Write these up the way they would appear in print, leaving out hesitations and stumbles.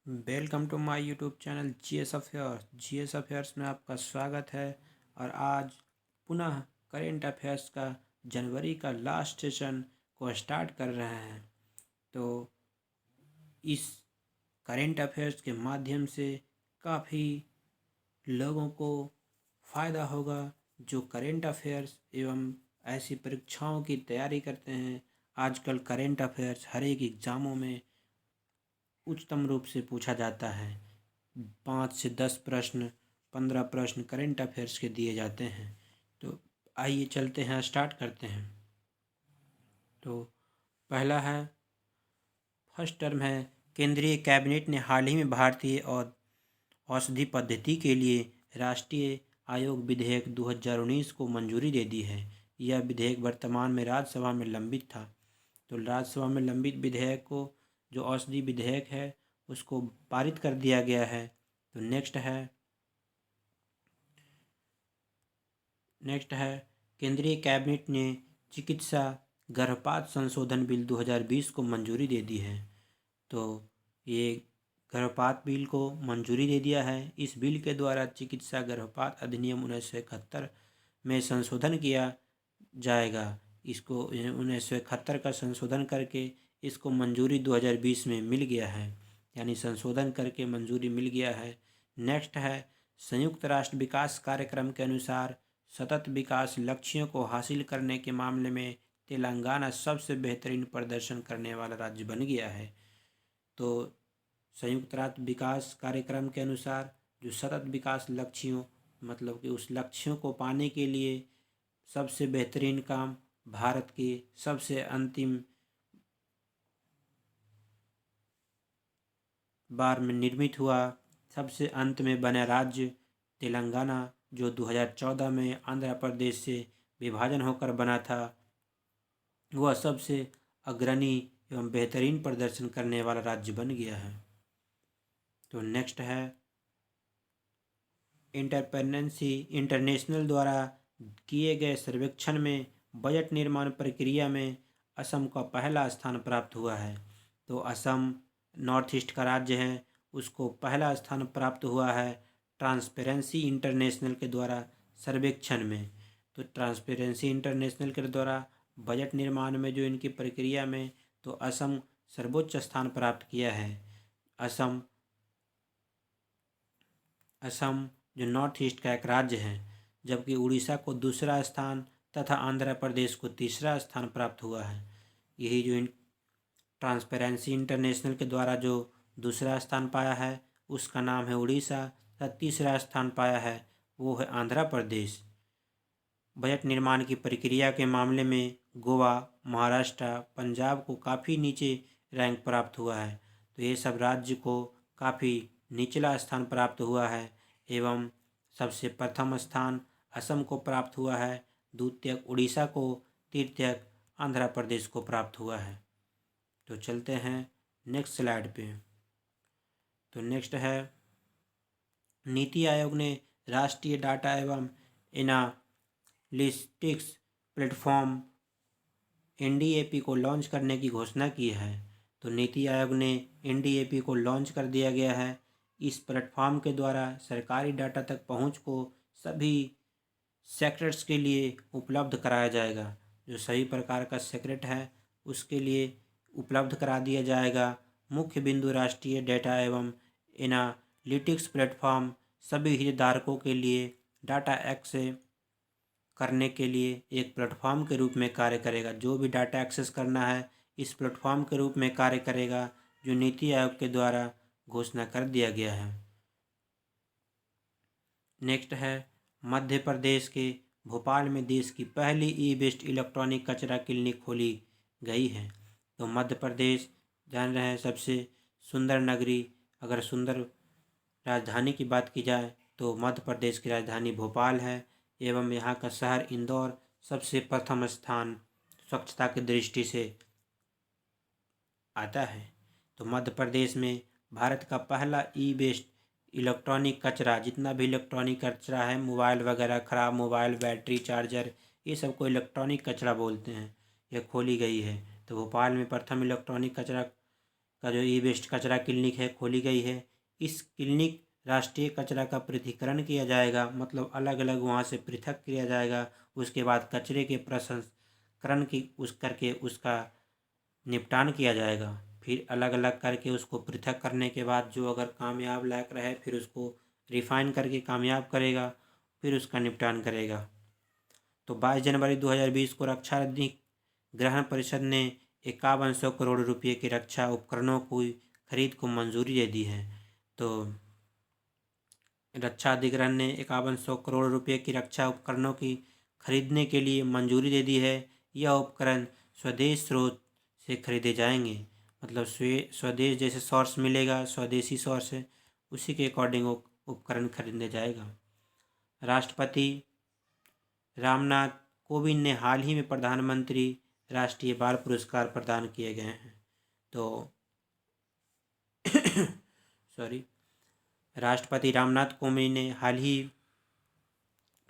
Welcome to my YouTube channel GS affairs में आपका स्वागत है। और आज पुनः करेंट अफेयर्स का जनवरी का लास्ट सेशन को स्टार्ट कर रहे हैं। तो इस करेंट अफेयर्स के माध्यम से काफ़ी लोगों को फ़ायदा होगा जो करेंट अफेयर्स एवं ऐसी परीक्षाओं की तैयारी करते हैं। आजकल करेंट अफेयर्स हर एक एग्ज़ामों में उच्चतम रूप से पूछा जाता है। 5 से 10 प्रश्न, 15 प्रश्न करेंट अफेयर्स के दिए जाते हैं। तो आइए चलते हैं, स्टार्ट करते हैं। तो पहला है, फर्स्ट टर्म है, केंद्रीय कैबिनेट ने हाल ही में भारतीय और औषधि पद्धति के लिए राष्ट्रीय आयोग विधेयक 2019 को मंजूरी दे दी है। यह विधेयक वर्तमान में राज्यसभा में लंबित था। तो राज्यसभा में लंबित विधेयक को, जो औषधि विधेयक है, उसको पारित कर दिया गया है। तो नेक्स्ट है, केंद्रीय कैबिनेट ने चिकित्सा गर्भपात संशोधन बिल 2020 को मंजूरी दे दी है। तो ये गर्भपात बिल को मंजूरी दे दिया है। इस बिल के द्वारा चिकित्सा गर्भपात अधिनियम 1971 में संशोधन किया जाएगा। इसको 1971 का संशोधन करके इसको मंजूरी 2020 में मिल गया है, यानी संशोधन करके मंजूरी मिल गया है। नेक्स्ट है, संयुक्त राष्ट्र विकास कार्यक्रम के अनुसार सतत विकास लक्ष्यों को हासिल करने के मामले में तेलंगाना सबसे बेहतरीन प्रदर्शन करने वाला राज्य बन गया है। तो संयुक्त राष्ट्र विकास कार्यक्रम के अनुसार जो सतत विकास लक्ष्यों, मतलब कि उस लक्ष्यों को पाने के लिए सबसे बेहतरीन काम भारत के सबसे अंतिम बार में निर्मित हुआ, सबसे अंत में बना राज्य तेलंगाना, जो 2014 में आंध्र प्रदेश से विभाजन होकर बना था, वह सबसे अग्रणी एवं बेहतरीन प्रदर्शन करने वाला राज्य बन गया है। तो नेक्स्ट है, इंटरपेंडेंसी इंटरनेशनल द्वारा किए गए सर्वेक्षण में बजट निर्माण प्रक्रिया में असम का पहला स्थान प्राप्त हुआ है। तो असम नॉर्थ ईस्ट का राज्य है, उसको पहला स्थान प्राप्त हुआ है ट्रांसपेरेंसी इंटरनेशनल के द्वारा सर्वेक्षण में। तो ट्रांसपेरेंसी इंटरनेशनल के द्वारा बजट निर्माण में जो इनकी प्रक्रिया में, तो असम सर्वोच्च स्थान प्राप्त किया है। असम जो नॉर्थ ईस्ट का एक राज्य है, जबकि उड़ीसा को दूसरा स्थान तथा आंध्र प्रदेश को तीसरा स्थान प्राप्त हुआ है। यही जो ट्रांसपेरेंसी इंटरनेशनल के द्वारा जो दूसरा स्थान पाया है उसका नाम है उड़ीसा, तथा तीसरा स्थान पाया है वो है आंध्र प्रदेश। बजट निर्माण की प्रक्रिया के मामले में गोवा, महाराष्ट्र, पंजाब को काफ़ी नीचे रैंक प्राप्त हुआ है। तो ये सब राज्य को काफ़ी निचला स्थान प्राप्त हुआ है, एवं सबसे प्रथम स्थान असम को प्राप्त हुआ है, द्वितीयक उड़ीसा को, तृतीयक आंध्र प्रदेश को प्राप्त हुआ है। तो चलते हैं नेक्स्ट स्लाइड पे। तो नेक्स्ट है, नीति आयोग ने राष्ट्रीय डाटा एवं एनालिटिक्स प्लेटफॉर्म एनडीएपी को लॉन्च करने की घोषणा की है। तो नीति आयोग ने एनडीएपी को लॉन्च कर दिया गया है। इस प्लेटफॉर्म के द्वारा सरकारी डाटा तक पहुंच को सभी सेक्टर्स के लिए उपलब्ध कराया जाएगा। जो सभी प्रकार का सेक्रेट है उसके लिए उपलब्ध करा दिया जाएगा। मुख्य बिंदु राष्ट्रीय डेटा एवं एनालिटिक्स प्लेटफॉर्म सभी हितधारकों के लिए डाटा एक्सेस करने के लिए एक प्लेटफॉर्म के रूप में कार्य करेगा। जो भी डाटा एक्सेस करना है इस प्लेटफॉर्म के रूप में कार्य करेगा, जो नीति आयोग के द्वारा घोषणा कर दिया गया है। नेक्स्ट है, मध्य प्रदेश के भोपाल में देश की पहली ई वेस्ट इलेक्ट्रॉनिक कचरा क्लिनिक खोली गई है। तो मध्य प्रदेश जान रहे हैं सबसे सुंदर नगरी, अगर सुंदर राजधानी की बात की जाए तो मध्य प्रदेश की राजधानी भोपाल है, एवं यहाँ का शहर इंदौर सबसे प्रथम स्थान स्वच्छता की दृष्टि से आता है। तो मध्य प्रदेश में भारत का पहला ई वेस्ट इलेक्ट्रॉनिक कचरा, जितना भी इलेक्ट्रॉनिक कचरा है, मोबाइल वगैरह, ख़राब मोबाइल, बैटरी, चार्जर, ये सब को इलेक्ट्रॉनिक कचरा बोलते हैं, यह खोली गई है। तो भोपाल में प्रथम इलेक्ट्रॉनिक का जो ई वेस्ट कचरा क्लिनिक है खोली गई है। इस क्लिनिक राष्ट्रीय कचरा का पृथक्करण किया जाएगा, मतलब अलग अलग वहाँ से पृथक किया जाएगा। उसके बाद कचरे के प्रसंस्करण की करके उसका निपटान किया जाएगा। फिर अलग अलग करके उसको पृथक करने के बाद जो अगर कामयाब लायक रहे फिर उसको रिफाइन करके कामयाब करेगा, फिर उसका निपटान करेगा। तो 22 जनवरी 2020 को रक्षा अधिग्रहण परिषद ने 5100 करोड़ रुपये की रक्षा उपकरणों की खरीद को मंजूरी दे दी है। तो रक्षा अधिग्रहण ने 5100 करोड़ रुपये की रक्षा उपकरणों की खरीदने के लिए मंजूरी दे दी है। यह उपकरण स्वदेश स्रोत से खरीदे जाएंगे, मतलब स्वदेश जैसे सोर्स मिलेगा, स्वदेशी सोर्स है, उसी के अकॉर्डिंग उपकरण खरीदने जाएगा। राष्ट्रपति रामनाथ कोविंद ने हाल ही में प्रधानमंत्री राष्ट्रीय बाल पुरस्कार प्रदान किए गए हैं। तो सॉरी, राष्ट्रपति रामनाथ कोविंद ने हाल ही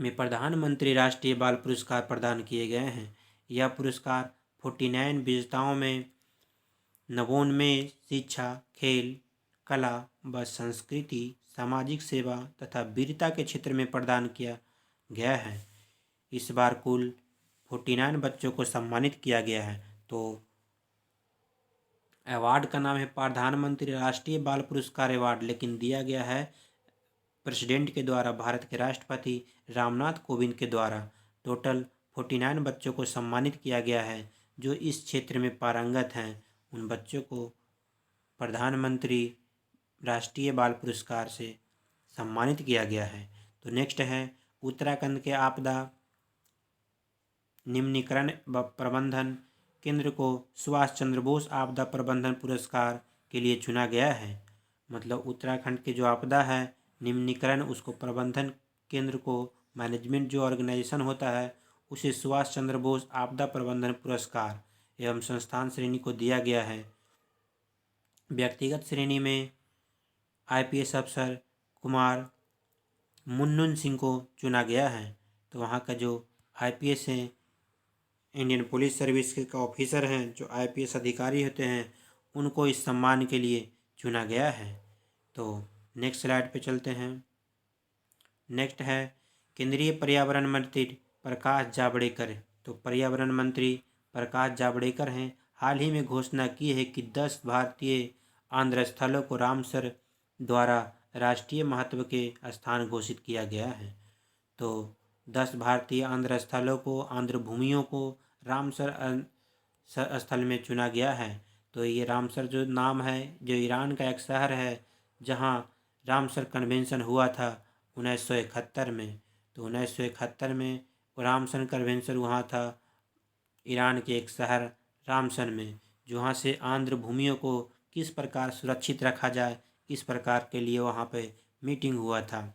में प्रधानमंत्री राष्ट्रीय बाल पुरस्कार प्रदान किए गए हैं। यह पुरस्कार 49 विजेताओं में नवोन्मेष, शिक्षा, खेल, कला व संस्कृति, सामाजिक सेवा तथा वीरता के क्षेत्र में प्रदान किया गया है। इस बार कुल 49 बच्चों को सम्मानित किया गया है। तो अवार्ड का नाम है प्रधानमंत्री राष्ट्रीय बाल पुरस्कार अवार्ड, लेकिन दिया गया है प्रेसिडेंट के द्वारा, भारत के राष्ट्रपति रामनाथ कोविंद के द्वारा। टोटल 49 बच्चों को सम्मानित किया गया है जो इस क्षेत्र में पारंगत हैं। उन बच्चों को प्रधानमंत्री राष्ट्रीय बाल पुरस्कार से सम्मानित किया गया है। तो नेक्स्ट है उत्तराखंड के आपदा निम्नीकरण व प्रबंधन केंद्र को सुभाष चंद्र बोस आपदा प्रबंधन पुरस्कार के लिए चुना गया है। मतलब उत्तराखंड के जो आपदा है निम्नीकरण, उसको प्रबंधन केंद्र को, मैनेजमेंट जो ऑर्गेनाइजेशन होता है उसे सुभाष चंद्र बोस आपदा प्रबंधन पुरस्कार एवं संस्थान श्रेणी को दिया गया है। व्यक्तिगत श्रेणी में IPS अफसर कुमार मुन्नुन सिंह को चुना गया है। तो वहाँ का जो IPS है, इंडियन पुलिस सर्विस के ऑफिसर हैं, जो IPS अधिकारी होते हैं, उनको इस सम्मान के लिए चुना गया है। तो नेक्स्ट स्लाइड पे चलते हैं। नेक्स्ट है केंद्रीय पर्यावरण मंत्री प्रकाश जावड़ेकर। तो पर्यावरण मंत्री प्रकाश जावड़ेकर हैं, हाल ही में घोषणा की है कि 10 भारतीय आंध्र स्थलों को रामसर द्वारा राष्ट्रीय महत्व के स्थान घोषित किया गया है। तो 10 भारतीय आंध्र स्थलों को, आंध्र भूमियों को रामसर स्थल में चुना गया है। तो ये रामसर जो नाम है, जो ईरान का एक शहर है जहाँ रामसर कन्वेंशन हुआ था 1971 में। तो 1971 में रामसर कन्वेंशन हुआ था ईरान के एक शहर रामसर में, जहाँ से आंध्र भूमियों को किस प्रकार सुरक्षित रखा जाए, इस प्रकार के लिए वहाँ पे मीटिंग हुआ था।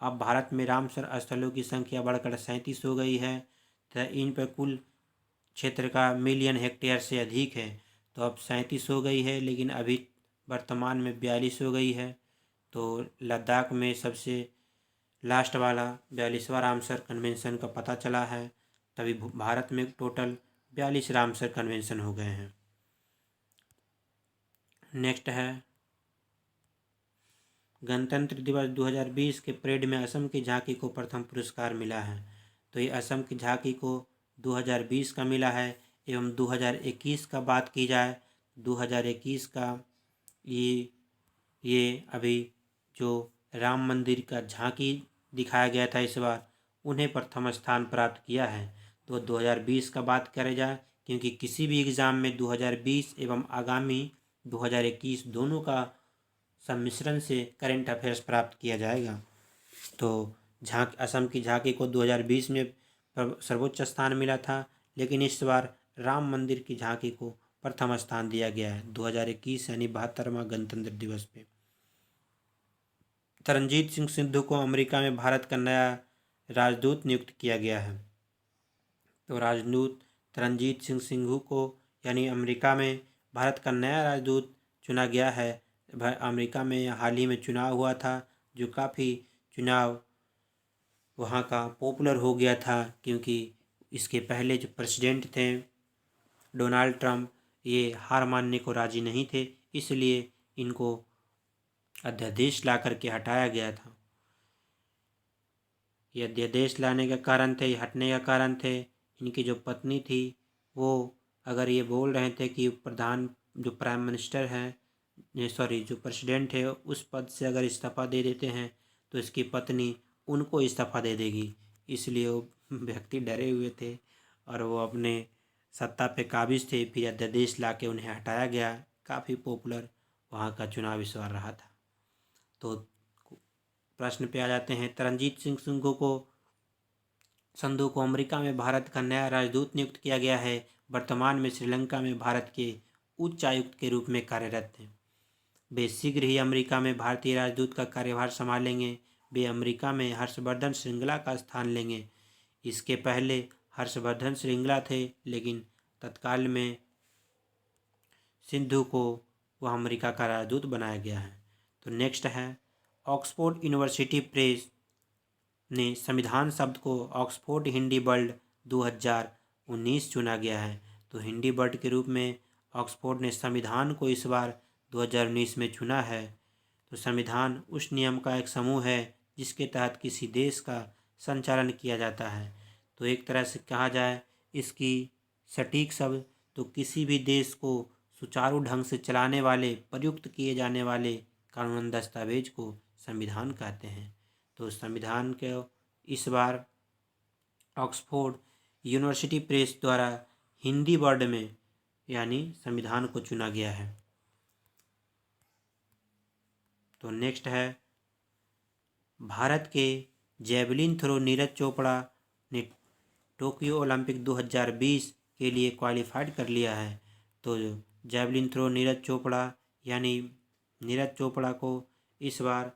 अब भारत में रामसर स्थलों की संख्या बढ़कर 37 हो गई है। तो इन पर कुल क्षेत्र का मिलियन हेक्टेयर से अधिक है। तो अब 37 हो गई है, लेकिन अभी वर्तमान में 42 हो गई है। तो लद्दाख में सबसे लास्ट वाला 42वां रामसर कन्वेंशन का पता चला है। तभी भारत में टोटल 42 रामसर कन्वेंशन हो गए हैं। नेक्स्ट है गणतंत्र दिवस 2020 के परेड में असम की झांकी को प्रथम पुरस्कार मिला है। तो ये असम की झांकी को 2020 का मिला है। एवं 2021 का बात की जाए, 2021 का ये अभी जो राम मंदिर का झांकी दिखाया गया था इस बार, उन्हें प्रथम स्थान प्राप्त किया है। तो 2020 का बात करें जाए, क्योंकि किसी भी एग्ज़ाम में 2020 एवं आगामी 2021 दोनों का सम्मिश्रण से करंट अफेयर्स प्राप्त किया जाएगा। तो असम की झांकी को 2020 में सर्वोच्च स्थान मिला था, लेकिन इस बार राम मंदिर की झांकी को प्रथम स्थान दिया गया है 2021 यानी 72वां गणतंत्र दिवस पे। तरनजीत सिंह सिद्धू को अमेरिका में भारत का नया राजदूत नियुक्त किया गया है। तो राजदूत तरनजीत सिंह सिद्धू को यानी अमेरिका में भारत का नया राजदूत चुना गया है। अमेरिका में हाल ही में चुनाव हुआ था, जो काफ़ी चुनाव वहाँ का पॉपुलर हो गया था, क्योंकि इसके पहले जो प्रेसिडेंट थे डोनाल्ड ट्रंप, ये हार मानने को राज़ी नहीं थे, इसलिए इनको अध्यादेश ला करके हटाया गया था। ये अध्यादेश लाने का कारण थे, हटने का कारण थे, इनकी जो पत्नी थी वो अगर ये बोल रहे थे कि प्रधान जो प्राइम मिनिस्टर हैं, सॉरी जो प्रेसिडेंट है उस पद से अगर इस्तीफ़ा दे देते हैं तो इसकी पत्नी उनको इस्तीफ़ा दे देगी, इसलिए वो व्यक्ति डरे हुए थे और वो अपने सत्ता पे काबिज थे। फिर अध्यादेश ला के उन्हें हटाया गया। काफ़ी पॉपुलर वहाँ का चुनाव इस बार रहा था। तो प्रश्न पे आ जाते हैं। तरनजीत सिंह संधू को अमेरिका में भारत का नया राजदूत नियुक्त किया गया है। वर्तमान में श्रीलंका में भारत के उच्चायुक्त के रूप में कार्यरत हैं। वे शीघ्र ही अमेरिका में भारतीय राजदूत का कार्यभार संभालेंगे। वे अमेरिका में हर्षवर्धन श्रृंगला का स्थान लेंगे। इसके पहले हर्षवर्धन श्रृंगला थे, लेकिन तत्काल में सिंधु को वह अमेरिका का राजदूत बनाया गया है। तो नेक्स्ट है, ऑक्सफोर्ड यूनिवर्सिटी प्रेस ने संविधान शब्द को ऑक्सफोर्ड हिंदी वर्ल्ड 2019 चुना गया है। तो हिंदी वर्ड के रूप में ऑक्सफोर्ड ने संविधान को इस बार 2019 में चुना है। तो संविधान उस नियम का एक समूह है जिसके तहत किसी देश का संचालन किया जाता है। तो एक तरह से कहा जाए इसकी सटीक शब्द तो किसी भी देश को सुचारू ढंग से चलाने वाले, प्रयुक्त किए जाने वाले कानून दस्तावेज को संविधान कहते हैं। तो संविधान के इस बार ऑक्सफोर्ड यूनिवर्सिटी प्रेस द्वारा हिंदी वर्ड में यानी संविधान को चुना गया है। तो नेक्स्ट है, भारत के जैवलिन थ्रो नीरज चोपड़ा ने टोक्यो ओलंपिक 2020 के लिए क्वालिफाइड कर लिया है। तो जैवलिन थ्रो नीरज चोपड़ा को इस बार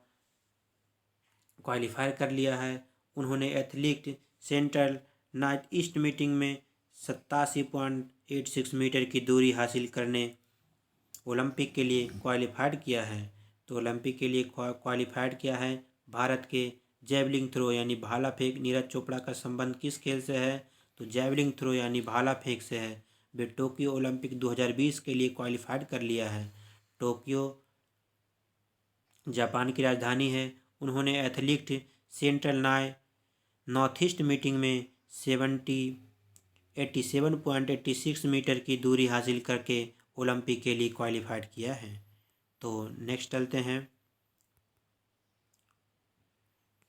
क्वालिफाई कर लिया है। उन्होंने athlete central night east meeting में 87.86 मीटर की दूरी हासिल करने ओलंपिक के लिए क्वालिफाइड किया है। तो ओलंपिक के लिए क्वालिफाइड किया है। भारत के जैवलिन थ्रो यानी भाला फेंक नीरज चोपड़ा का संबंध किस खेल से है? तो जैवलिन थ्रो यानी भाला फेंक से है। वे टोक्यो ओलंपिक 2020 के लिए क्वालिफाइड कर लिया है। टोक्यो जापान की राजधानी है। उन्होंने athlete central north east meeting में 87.86 मीटर की दूरी हासिल करके ओलंपिक के लिए क्वालिफाइड किया है। तो नेक्स्ट चलते हैं।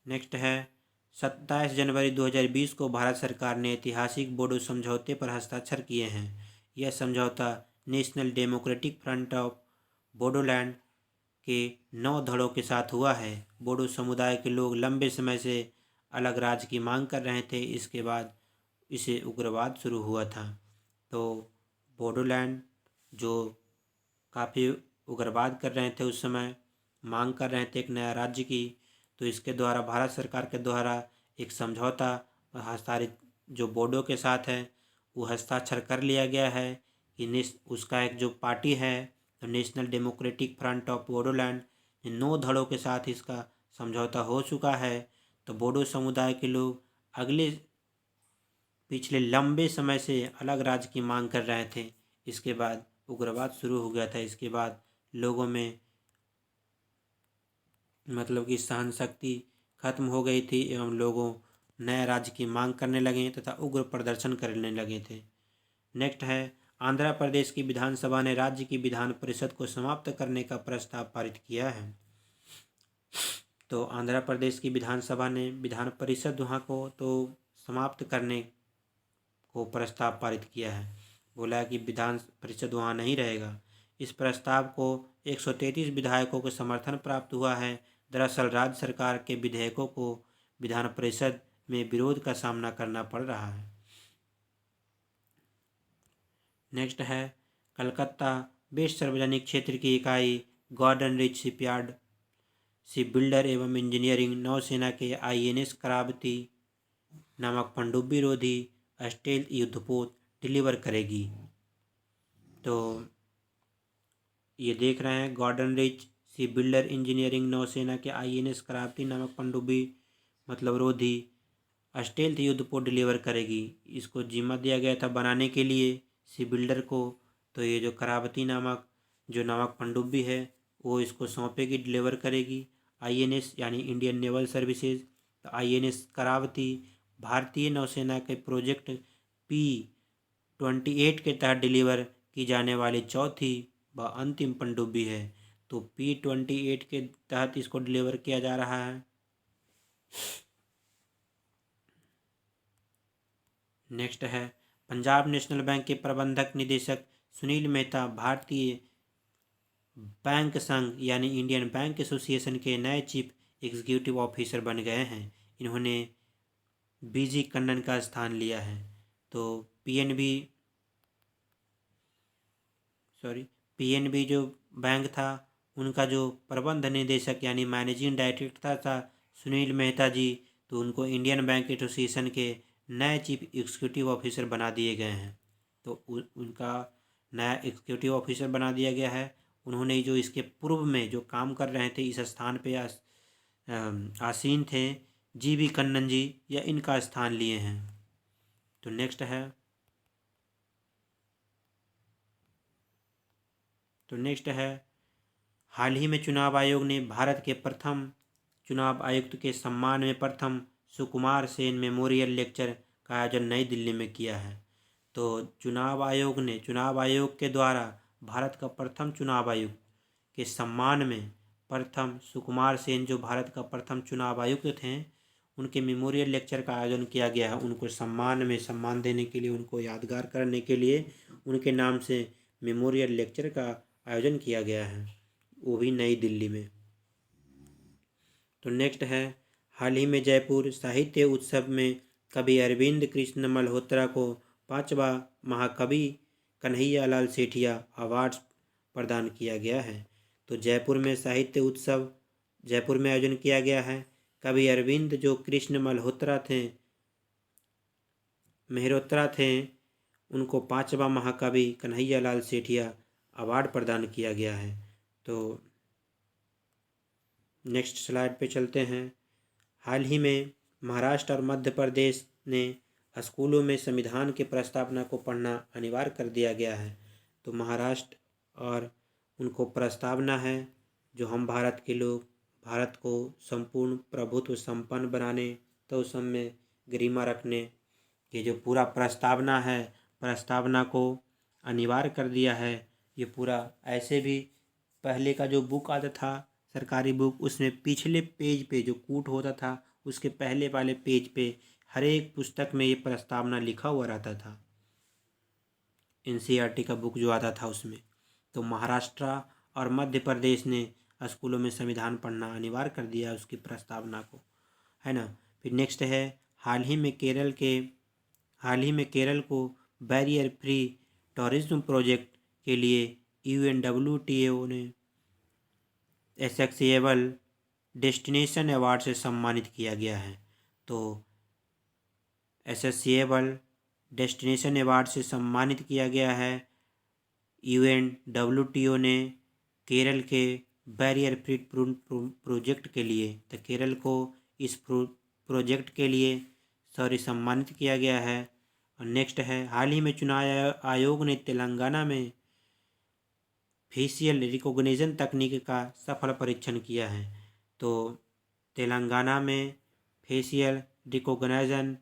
नेक्स्ट है, 27 जनवरी 2020 को भारत सरकार ने ऐतिहासिक बोडो समझौते पर हस्ताक्षर किए हैं। यह समझौता national democratic front of Bodoland के 9 धड़ों के साथ हुआ है। बोडो समुदाय के लोग लंबे समय से अलग राज्य की मांग कर रहे थे। इसके बाद इसे उग्रवाद शुरू हुआ था। तो बोडोलैंड जो काफ़ी उग्रवाद कर रहे थे, उस समय मांग कर रहे थे एक नया राज्य की, तो इसके द्वारा भारत सरकार के द्वारा एक समझौता हस्ताक्षरित जो बोडो के साथ है वो हस्ताक्षर कर लिया गया है कि उसका एक जो पार्टी है तो national democratic front of Bodoland, 9 धड़ों के साथ इसका समझौता हो चुका है। तो बोडो समुदाय के लोग पिछले लंबे समय से अलग राज्य की मांग कर रहे थे। इसके बाद उग्रवाद शुरू हो गया था। इसके बाद लोगों में मतलब कि सहन शक्ति खत्म हो गई थी एवं लोगों नए राज्य की मांग करने लगे तथा उग्र प्रदर्शन करने लगे थे। नेक्स्ट है, आंध्र प्रदेश की विधानसभा ने राज्य की विधान परिषद को समाप्त करने का प्रस्ताव पारित किया है। तो आंध्र प्रदेश की विधानसभा ने विधान परिषद वहाँ को तो समाप्त करने को प्रस्ताव पारित किया है। बोला कि विधान परिषद वहाँ नहीं रहेगा। इस प्रस्ताव को 133 विधायकों को समर्थन प्राप्त हुआ है। दरअसल राज्य सरकार के विधेयकों को विधान परिषद में विरोध का सामना करना पड़ रहा है। नेक्स्ट है, कलकत्ता बेस्ड सार्वजनिक क्षेत्र की इकाई Garden Reach shipyard ship builder एवं इंजीनियरिंग नौसेना के INS करावती नामक पनडुब्बी रोधी स्टेल्थ युद्धपोत डिलीवर करेगी। तो ये देख रहे हैं Garden Reach ship builder engineering नौसेना के INS करावती नामक पनडुब्बी मतलब रोधी स्टेल्थ युद्धपोत डिलीवर करेगी। इसको जिम्मा दिया गया था बनाने के लिए शिप बिल्डर को। तो ये जो करावती नामक जो नमक पनडुब्बी है वो इसको सौंपेगी, डिलीवर करेगी। आईएनएस यानी इंडियन नेवल सर्विसेज, तो आईएनएस करावती भारतीय नौसेना के प्रोजेक्ट P-28 के तहत डिलीवर की जाने वाली चौथी व अंतिम पनडुब्बी है। तो P-28 के तहत इसको डिलीवर किया जा रहा है। नेक्स्ट है पंजाब नेशनल बैंक के प्रबंधक निदेशक सुनील मेहता भारतीय बैंक संघ यानी इंडियन बैंक एसोसिएशन के नए चीफ एग्जीक्यूटिव ऑफिसर बन गए हैं। इन्होंने बीजी कन्नन का स्थान लिया है। तो पीएनबी जो बैंक था उनका जो प्रबंध निदेशक यानी मैनेजिंग डायरेक्टर था सुनील मेहता जी, तो उनको इंडियन बैंक एसोसिएशन के नए चीफ एग्जीक्यूटिव ऑफिसर बना दिए गए हैं। तो उनका नया एग्जीक्यूटिव ऑफिसर बना दिया गया है। उन्होंने जो इसके पूर्व में जो काम कर रहे थे इस स्थान पे आसीन थे जीवी कन्नन जी, या इनका स्थान लिए हैं। तो नेक्स्ट है हाल ही में चुनाव आयोग ने भारत के प्रथम चुनाव आयुक्त के सम्मान में प्रथम सुकुमार सेन मेमोरियल लेक्चर का आयोजन नई दिल्ली में किया है। तो चुनाव आयोग के द्वारा भारत का प्रथम चुनाव आयुक्त के सम्मान में प्रथम सुकुमार सेन जो भारत का प्रथम चुनाव आयुक्त थे उनके मेमोरियल लेक्चर का आयोजन किया गया है। उनको सम्मान देने के लिए, उनको यादगार करने के लिए उनके नाम से मेमोरियल लेक्चर का आयोजन किया गया है, वो भी नई दिल्ली में। तो नेक्स्ट है हाल ही में जयपुर साहित्य उत्सव में कवि अरविंद कृष्ण मल्होत्रा को 5वां महाकवि कन्हैया लाल सेठिया अवार्ड प्रदान किया गया है। तो जयपुर में साहित्य उत्सव जयपुर में आयोजन किया गया है। कवि अरविंद जो कृष्ण मल्होत्रा थे उनको 5वां महाकवि कन्हैया लाल सेठिया अवार्ड प्रदान किया गया है। तो नेक्स्ट स्लाइड पे चलते हैं। हाल ही में महाराष्ट्र और मध्य प्रदेश ने स्कूलों में संविधान की प्रस्तावना को पढ़ना अनिवार्य कर दिया गया है। तो महाराष्ट्र और उनको प्रस्तावना है जो हम भारत के लोग भारत को संपूर्ण प्रभुत्व संपन्न बनाने, तो उस में गरिमा रखने ये जो पूरा प्रस्तावना है, प्रस्तावना को अनिवार्य कर दिया है। ये पूरा ऐसे भी पहले का जो बुक आता था सरकारी बुक, उसमें पिछले पेज पे जो कूट होता था उसके पहले वाले पेज पे हर एक पुस्तक में ये प्रस्तावना लिखा हुआ रहता था। एनसीईआरटी का बुक जो आता था उसमें। तो महाराष्ट्र और मध्य प्रदेश ने स्कूलों में संविधान पढ़ना अनिवार्य कर दिया उसकी प्रस्तावना को, है ना। फिर नेक्स्ट है हाल ही में केरल को बैरियर फ्री टूरिज्म प्रोजेक्ट के लिए UNWTO ने एक्सेसिबल डेस्टिनेशन अवार्ड से सम्मानित किया गया है। तो एक्सेसिबल डेस्टिनेशन अवार्ड से सम्मानित किया गया है UNWTO ने केरल के बैरियर फ्री प्रोजेक्ट के लिए। तो केरल को इस प्रोजेक्ट के लिए सम्मानित किया गया है। और नेक्स्ट है हाल ही में चुनाव आयोग ने तेलंगाना में फेशियल रिकॉग्निशन तकनीक का सफल परीक्षण किया है। तो तेलंगाना में फेशियल रिकॉग्निशन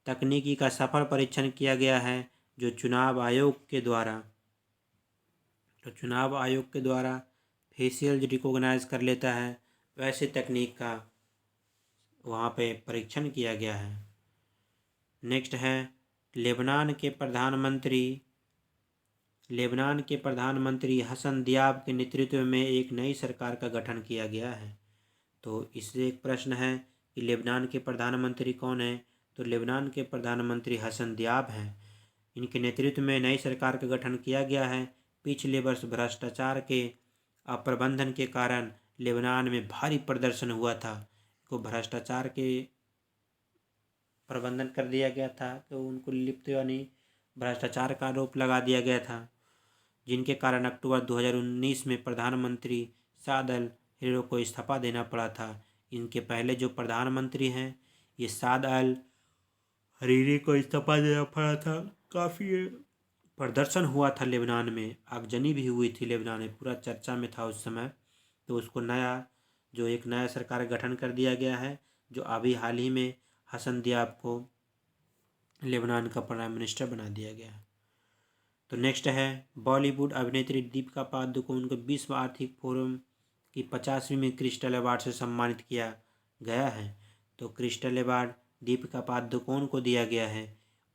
तकनीकी का सफल परीक्षण किया गया है जो चुनाव आयोग के द्वारा फेशियल रिकॉग्नाइज कर लेता है, वैसे तकनीक का वहाँ पे परीक्षण किया गया है। नेक्स्ट है लेबनान के प्रधानमंत्री हसन दियाब के नेतृत्व में एक नई सरकार का गठन किया गया है। तो इससे एक प्रश्न है कि लेबनान के प्रधानमंत्री कौन है। तो लेबनान के प्रधानमंत्री हसन दियाब हैं। इनके नेतृत्व में नई सरकार का गठन किया गया है। पिछले वर्ष भ्रष्टाचार के अप्रबंधन के कारण लेबनान में भारी प्रदर्शन हुआ था, को भ्रष्टाचार के प्रबंधन कर दिया गया था, तो उनको लिप्त यानी भ्रष्टाचार का आरोप लगा दिया गया था, जिनके कारण अक्टूबर 2019 में प्रधानमंत्री साद अल हरीरी को इस्तीफा देना पड़ा था। इनके पहले जो प्रधानमंत्री हैं ये साद अल हरीरी को इस्तीफा देना पड़ा था। प्रदर्शन हुआ था लेबनान में, आगजनी भी हुई थी लेबनान में, पूरा चर्चा में था उस समय। तो उसको एक नया सरकार गठन कर दिया गया है, जो अभी हाल ही में हसन दियाब को लेबनान का प्राइम मिनिस्टर बना दिया गया है। तो नेक्स्ट है, बॉलीवुड अभिनेत्री दीपिका पादुकोण को विश्व आर्थिक फोरम की 50वीं क्रिस्टल अवार्ड से सम्मानित किया गया है। तो क्रिस्टल अवार्ड दीपिका पादुकोण को दिया गया है।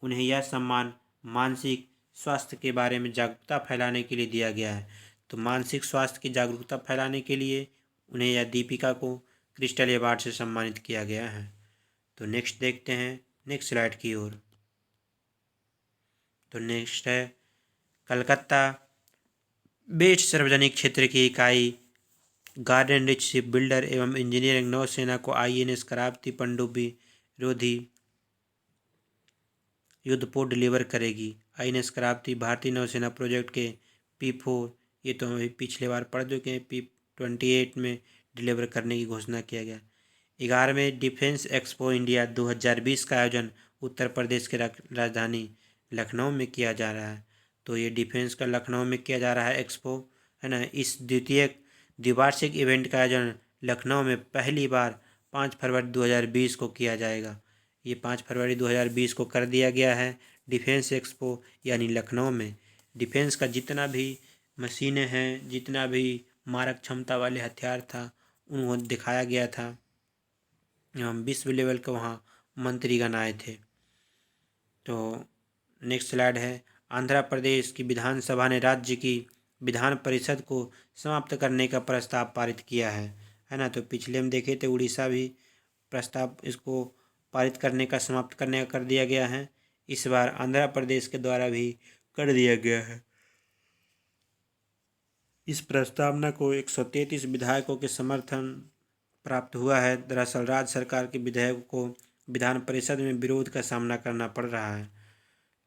उन्हें यह सम्मान मानसिक स्वास्थ्य के बारे में जागरूकता फैलाने के लिए दिया गया है। तो मानसिक स्वास्थ्य की जागरूकता फैलाने के लिए उन्हें यह दीपिका को क्रिस्टल अवार्ड से सम्मानित किया गया है। तो नेक्स्ट देखते हैं नेक्स्ट स्लाइड की ओर। तो नेक्स्ट है, कलकत्ता बेस्ड सार्वजनिक क्षेत्र की इकाई गार्डन रिच शिप बिल्डर एवं इंजीनियरिंग नौसेना को INS करावती पनडुब्बी रोधी युद्धपोत डिलीवर करेगी। INS करावती भारतीय नौसेना प्रोजेक्ट के P4, ये तो हम अभी पिछले बार पढ़ चुके हैं, P28 में डिलीवर करने की घोषणा किया गया। 11वें डिफेंस एक्सपो इंडिया 2020 का आयोजन उत्तर प्रदेश के राजधानी लखनऊ में किया जा रहा है। तो ये डिफेंस का लखनऊ में किया जा रहा है एक्सपो, है ना। इस द्विवार्षिक इवेंट का आयोजन लखनऊ में पहली बार 5 फरवरी 2020 को किया जाएगा। ये 5 फरवरी 2020 को कर दिया गया है डिफेंस एक्सपो यानी लखनऊ में। डिफेंस का जितना भी मशीनें हैं, जितना भी मारक क्षमता वाले हथियार था, उनको दिखाया गया था। विश्व लेवल के वहाँ मंत्रीगण आए थे। तो नेक्स्ट स्लाइड है, आंध्र प्रदेश की विधानसभा ने राज्य की विधान परिषद को समाप्त करने का प्रस्ताव पारित किया है ना। तो पिछले हम देखे थे उड़ीसा भी प्रस्ताव इसको पारित करने का, समाप्त करने का कर दिया गया है। इस बार आंध्र प्रदेश के द्वारा भी कर दिया गया है। इस प्रस्तावना को 133 विधायकों के समर्थन प्राप्त हुआ है। दरअसल राज्य सरकार के विधेयक को विधान परिषद में विरोध का सामना करना पड़ रहा है।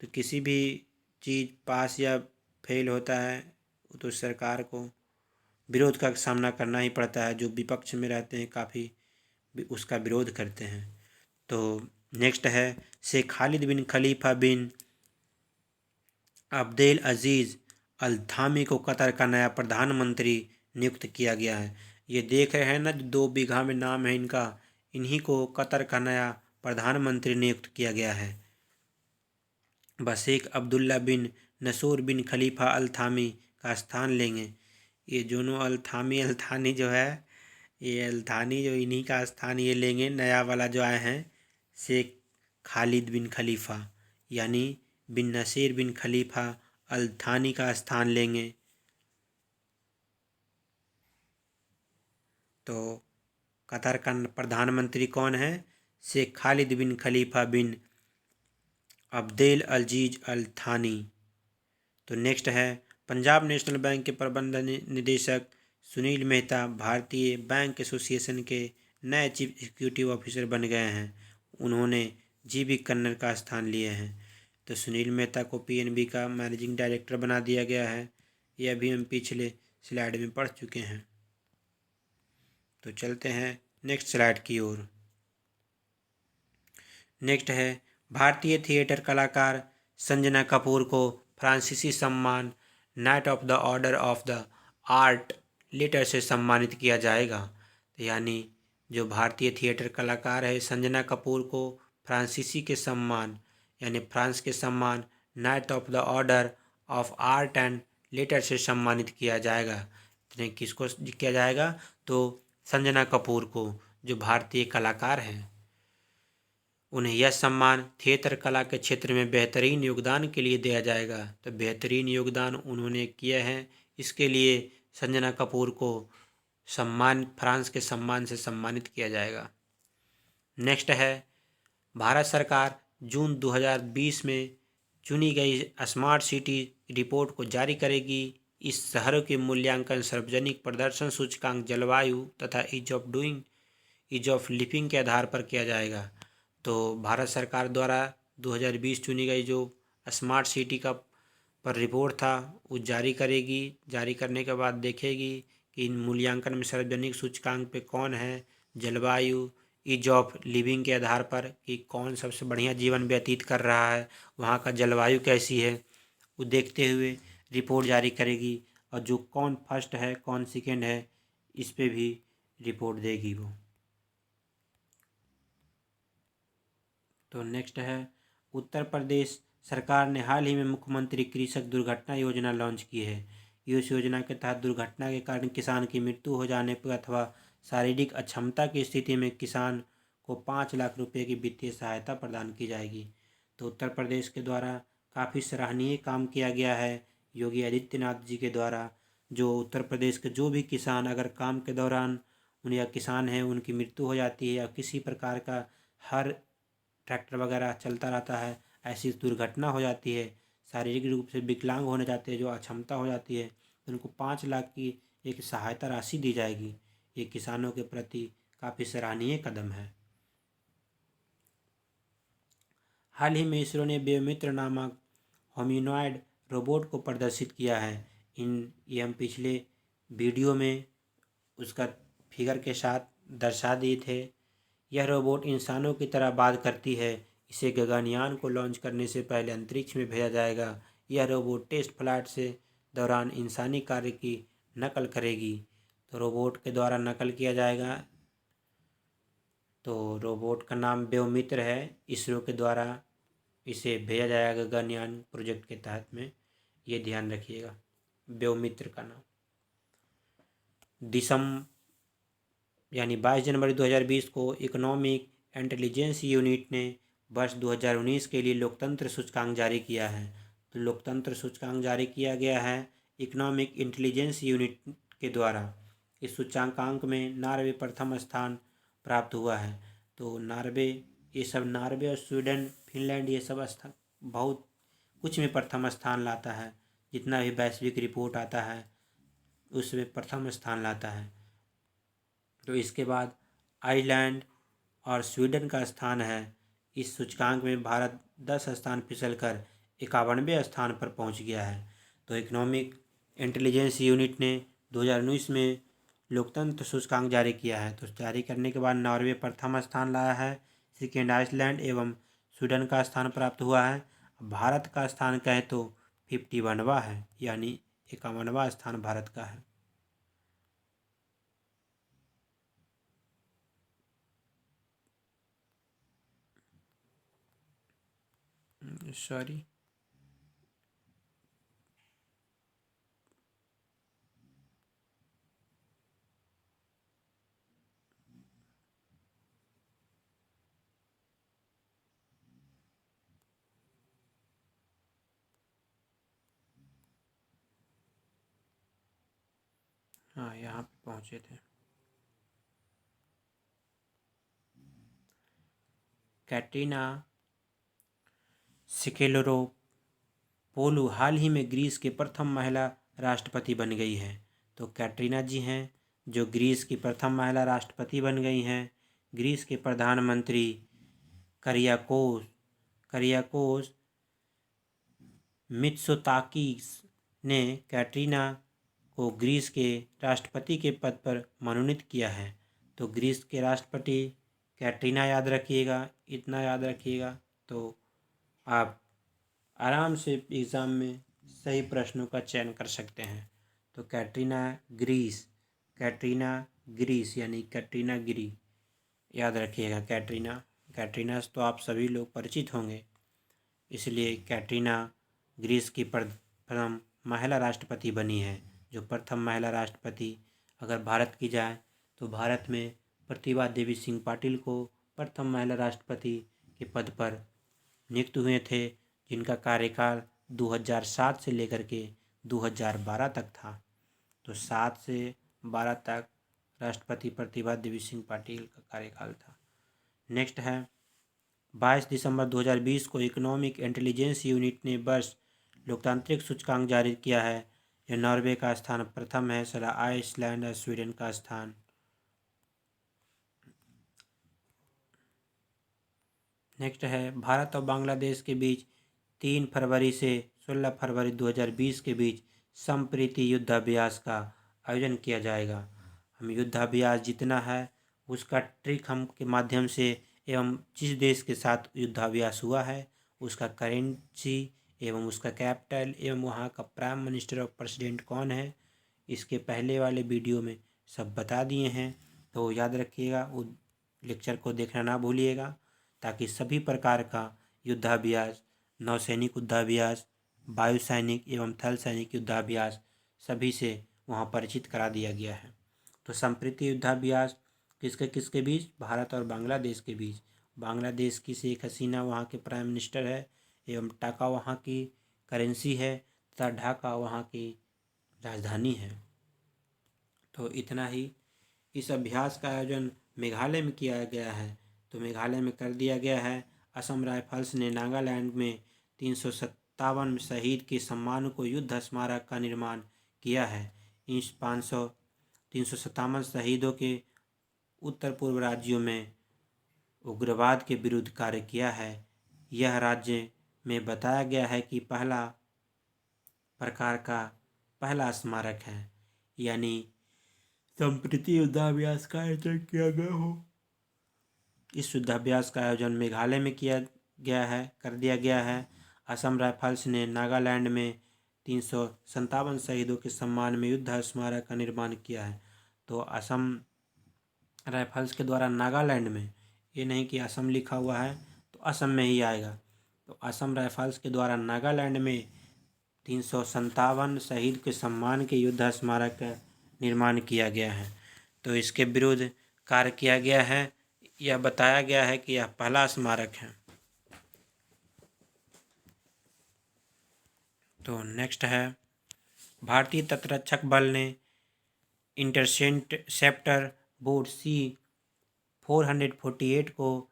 तो किसी भी चीज़ पास या फेल होता है तो सरकार को विरोध का सामना करना ही पड़ता है। जो विपक्ष में रहते हैं काफ़ी उसका विरोध करते हैं। तो नेक्स्ट है, शेख खालिद बिन खलीफा बिन अब्देल अजीज़ अल थामी को कतर का नया प्रधानमंत्री नियुक्त किया गया है। ये देख रहे हैं ना, 2 बीघा में नाम है इनका, इन्हीं को कतर का नया प्रधानमंत्री नियुक्त किया गया है। शेख अब्दुल्ला बिन नसूर बिन खलीफा अल थामी का स्थान लेंगे। ये दोनों अल थानी जो है, ये अल थानी जो इन्हीं का स्थान ये लेंगे। नया वाला जो आए हैं शेख खालिद बिन खलीफा यानी बिन नसीर बिन खलीफा अल थानी का स्थान लेंगे। तो कतर का प्रधानमंत्री कौन है? शेख खालिद बिन खलीफा बिन अब्देल अजीज अल थानी। तो नेक्स्ट है, पंजाब नेशनल बैंक के प्रबंध निदेशक सुनील मेहता भारतीय बैंक एसोसिएशन के नए चीफ एग्जीक्यूटिव ऑफिसर बन गए हैं। उन्होंने GV कन्नर का स्थान लिए हैं। तो सुनील मेहता को PNB का मैनेजिंग डायरेक्टर बना दिया गया है। यह भी हम पिछले स्लाइड में पढ़ चुके हैं। तो चलते हैं नेक्स्ट स्लाइड की ओर। नेक्स्ट है, भारतीय थिएटर कलाकार संजना कपूर को फ्रांसीसी सम्मान knight of the order of the art letter से सम्मानित किया जाएगा। तो यानी जो भारतीय थिएटर कलाकार है संजना कपूर को फ्रांसीसी के सम्मान यानी फ्रांस के सम्मान knight of the order of art and later से सम्मानित किया जाएगा। तो किसको किया जाएगा? तो संजना कपूर को, जो भारतीय कलाकार हैं, उन्हें यह सम्मान थिएटर कला के क्षेत्र में बेहतरीन योगदान के लिए दिया जाएगा। तो बेहतरीन योगदान उन्होंने किया है, इसके लिए संजना कपूर को फ्रांस के सम्मान से सम्मानित किया जाएगा। नेक्स्ट है, भारत सरकार जून 2020 में चुनी गई स्मार्ट सिटी रिपोर्ट को जारी करेगी। इस शहरों के मूल्यांकन सार्वजनिक प्रदर्शन सूचकांक, जलवायु तथा ईज ऑफ लिविंग के आधार पर किया जाएगा। तो भारत सरकार द्वारा 2020 चुनी गई जो स्मार्ट सिटी का पर रिपोर्ट था वो जारी करेगी। जारी करने के बाद देखेगी कि इन मूल्यांकन में सार्वजनिक सूचकांक पे कौन है, जलवायु, ईज ऑफ लिविंग के आधार पर कि कौन सबसे बढ़िया जीवन व्यतीत कर रहा है, वहाँ का जलवायु कैसी है, वो देखते हुए रिपोर्ट जारी करेगी, और जो कौन फर्स्ट है कौन सेकेंड है इस पे भी रिपोर्ट देगी वो। तो नेक्स्ट है, उत्तर प्रदेश सरकार ने हाल ही में मुख्यमंत्री कृषक दुर्घटना योजना लॉन्च की है। इस योजना के तहत दुर्घटना के कारण किसान की मृत्यु हो जाने पर अथवा शारीरिक अक्षमता की स्थिति में किसान को 5 लाख रुपए की वित्तीय सहायता प्रदान की जाएगी। तो उत्तर प्रदेश के द्वारा काफ़ी सराहनीय काम किया गया है योगी आदित्यनाथ जी के द्वारा। जो उत्तर प्रदेश के जो भी किसान अगर काम के दौरान या किसान हैं उनकी मृत्यु हो जाती है या किसी प्रकार का हर ट्रैक्टर वगैरह चलता रहता है, ऐसी दुर्घटना हो जाती है, शारीरिक रूप से विकलांग होने जाते हैं, जो अक्षमता हो जाती है, तो उनको 5 लाख की एक सहायता राशि दी जाएगी। ये किसानों के प्रति काफ़ी सराहनीय कदम है। हाल ही में इसरो ने बायोमित्र नामक ह्यूमनॉइड रोबोट को प्रदर्शित किया है। ये हम पिछले वीडियो में उसका फिगर के साथ दर्शा दिए थे। यह रोबोट इंसानों की तरह बात करती है। इसे गगनयान को लॉन्च करने से पहले अंतरिक्ष में भेजा जाएगा। यह रोबोट टेस्ट फ्लाइट से दौरान इंसानी कार्य की नकल करेगी। तो रोबोट के द्वारा नकल किया जाएगा। तो रोबोट का नाम बायोमित्र है। इसरो के द्वारा इसे भेजा जाएगा गगनयान प्रोजेक्ट के तहत में, ये ध्यान रखिएगा बायोमित्र का नाम। यानी 22 जनवरी 2020 को इकोनॉमिक इंटेलिजेंस यूनिट ने वर्ष 2019 के लिए लोकतंत्र सूचकांक जारी किया है। तो लोकतंत्र सूचकांक जारी किया गया है इकोनॉमिक इंटेलिजेंस यूनिट के द्वारा। इस सूचकांक में नॉर्वे प्रथम स्थान प्राप्त हुआ है। तो नॉर्वे और स्वीडन, फिनलैंड ये सब स्थान बहुत कुछ में प्रथम स्थान लाता है। जितना भी वैश्विक रिपोर्ट आता है उसमें प्रथम स्थान लाता है। तो इसके बाद आइसलैंड और स्वीडन का स्थान है। इस सूचकांक में भारत 10 स्थान फिसल कर 51वें स्थान पर पहुंच गया है। तो इकोनॉमिक इंटेलिजेंस यूनिट ने 2019 में लोकतंत्र सूचकांक जारी किया है। तो जारी करने के बाद नॉर्वे प्रथम स्थान लाया है, सेकेंड आइसलैंड एवं स्वीडन का स्थान प्राप्त हुआ है। भारत का स्थान कहें तो 51वां है, यानी 51वां स्थान भारत का है। सॉरी, हाँ यहाँ पे पहुँचे थे। कैटरीना सिकेलोरोपोलू हाल ही में ग्रीस के प्रथम महिला राष्ट्रपति बन गई हैं। तो कैटरीना जी हैं जो ग्रीस की प्रथम महिला राष्ट्रपति बन गई हैं। ग्रीस के प्रधानमंत्री करियाकोस मित्सोताकिस ने कैटरीना को ग्रीस के राष्ट्रपति के पद पर मनोनीत किया है। तो ग्रीस के राष्ट्रपति कैटरीना याद रखिएगा, इतना याद रखिएगा तो आप आराम से एग्ज़ाम में सही प्रश्नों का चयन कर सकते हैं। तो कैटरीना ग्रीस यानी कैटरीना गिरी याद रखिएगा। कैटरीना से तो आप सभी लोग परिचित होंगे, इसलिए कैटरीना ग्रीस की प्रथम महिला राष्ट्रपति बनी है। जो प्रथम महिला राष्ट्रपति अगर भारत की जाए तो भारत में प्रतिभा देवी सिंह पाटिल को प्रथम महिला राष्ट्रपति के पद पर नियुक्त हुए थे, जिनका कार्यकाल 2007 से लेकर के 2012 तक था। तो 7 से 12 तक राष्ट्रपति प्रतिभा देवी सिंह पाटिल का कार्यकाल था। नेक्स्ट है 22 दिसंबर 2020 को इकोनॉमिक इंटेलिजेंस यूनिट ने वर्ष लोकतांत्रिक सूचकांक जारी किया है। यह नॉर्वे का स्थान प्रथम है, सला आइसलैंड और स्वीडन का स्थान। नेक्स्ट है भारत और बांग्लादेश के बीच 3 फरवरी से 16 फरवरी 2020 के बीच संप्रीति युद्धाभ्यास का आयोजन किया जाएगा। हम युद्धाभ्यास जितना है उसका ट्रिक हम के माध्यम से एवं जिस देश के साथ युद्धाभ्यास हुआ है उसका करेंसी एवं उसका कैपिटल एवं वहाँ का प्राइम मिनिस्टर और प्रेसिडेंट कौन है, इसके पहले वाले वीडियो में सब बता दिए हैं। तो याद रखिएगा, वो लेक्चर को देखना ना भूलिएगा, ताकि सभी प्रकार का युद्धाभ्यास, नौसैनिक युद्धाभ्यास, वायु सैनिक एवं थल सैनिक युद्धाभ्यास सभी से वहाँ परिचित करा दिया गया है। तो संप्रीति युद्धाभ्यास किसके किसके बीच? भारत और बांग्लादेश के बीच। बांग्लादेश की शेख हसीना वहाँ के प्राइम मिनिस्टर है एवं टाका वहाँ की करेंसी है तथा ढाका वहाँ की राजधानी है। तो इतना ही। इस अभ्यास का आयोजन मेघालय में किया गया है। तो मेघालय में कर दिया गया है। असम राइफल्स ने नागालैंड में 357 शहीद के सम्मान को युद्ध स्मारक का निर्माण किया है। इस 357 शहीदों के उत्तर पूर्व राज्यों में उग्रवाद के विरुद्ध कार्य किया है। यह राज्य में बताया गया है कि पहला प्रकार का पहला स्मारक है, यानी संप्रीति युद्धाभ्यास का आयोजन किया गया हो। इस युद्धाभ्यास का आयोजन मेघालय में किया गया है, कर दिया गया है। असम राइफल्स ने नागालैंड में 357 शहीदों के सम्मान में युद्ध स्मारक का निर्माण किया है। तो असम राइफल्स के द्वारा नागालैंड में, ये नहीं कि असम लिखा हुआ है तो असम में ही आएगा। तो असम राइफल्स के द्वारा नागालैंड में 357 शहीद के सम्मान के युद्ध स्मारक का निर्माण किया गया है। तो इसके विरुद्ध कार्य किया गया है। यह बताया गया है कि यह पहला स्मारक है। तो नेक्स्ट है, भारतीय तटरक्षक बल ने इंटरसेप्टर बोट C-448 को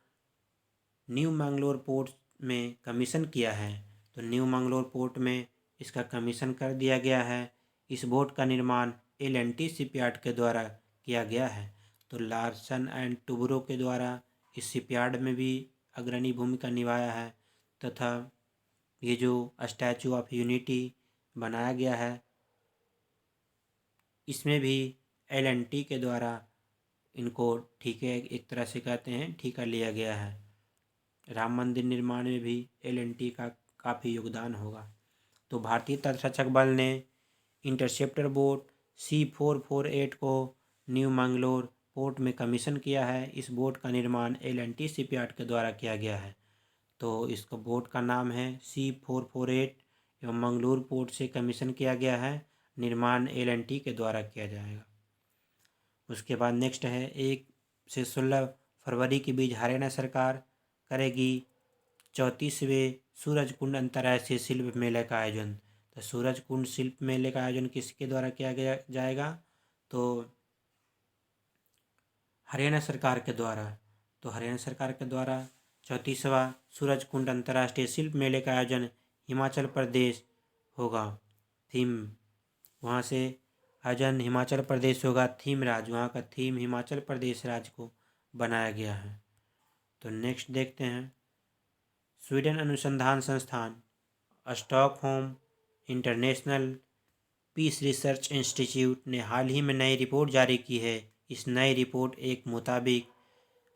न्यू मैंगलोर पोर्ट में कमीशन किया है। तो न्यू मैंगलोर पोर्ट में इसका कमीशन कर दिया गया है। इस बोट का निर्माण L&T शिपयार्ड के द्वारा किया गया है। तो लार्सन एंड टुब्रो के द्वारा इस शिपयार्ड में भी अग्रणी भूमिका निभाया है, तथा ये जो स्टैचू ऑफ यूनिटी बनाया गया है इसमें भी L&T के द्वारा इनको ठीके, एक तरह से कहते हैं, ठीका लिया गया है। राम मंदिर निर्माण में भी L&T का काफ़ी योगदान होगा। तो भारतीय तटरक्षक बल ने इंटरसेप्टर बोट C-448 को न्यू मैंगलोर पोर्ट में कमीशन किया है। इस बोट का निर्माण L&T शिपयार्ड के द्वारा किया गया है। तो इसका बोट का नाम है C-448 एवं मंगलूर पोर्ट से कमीशन किया गया है। निर्माण L&T के द्वारा किया जाएगा। उसके बाद नेक्स्ट है, 1 से 16 फरवरी के बीच हरियाणा सरकार करेगी 34वें सूरजकुंड अंतर्राष्ट्रीय शिल्प मेले का आयोजन। तो सूरजकुंड शिल्प मेले का आयोजन किसके द्वारा किया गया जाएगा? तो हरियाणा सरकार के द्वारा। तो हरियाणा सरकार के द्वारा 34वां सूरजकुंड अंतर्राष्ट्रीय शिल्प मेले का आयोजन हिमाचल प्रदेश होगा। थीम वहाँ से आयोजन हिमाचल प्रदेश होगा। थीम राज्य, वहाँ का थीम हिमाचल प्रदेश राज्य को बनाया गया है। तो नेक्स्ट देखते हैं, स्वीडन अनुसंधान संस्थान Stockholm international peace research institute ने हाल ही में नई रिपोर्ट जारी की है। इस नई रिपोर्ट एक मुताबिक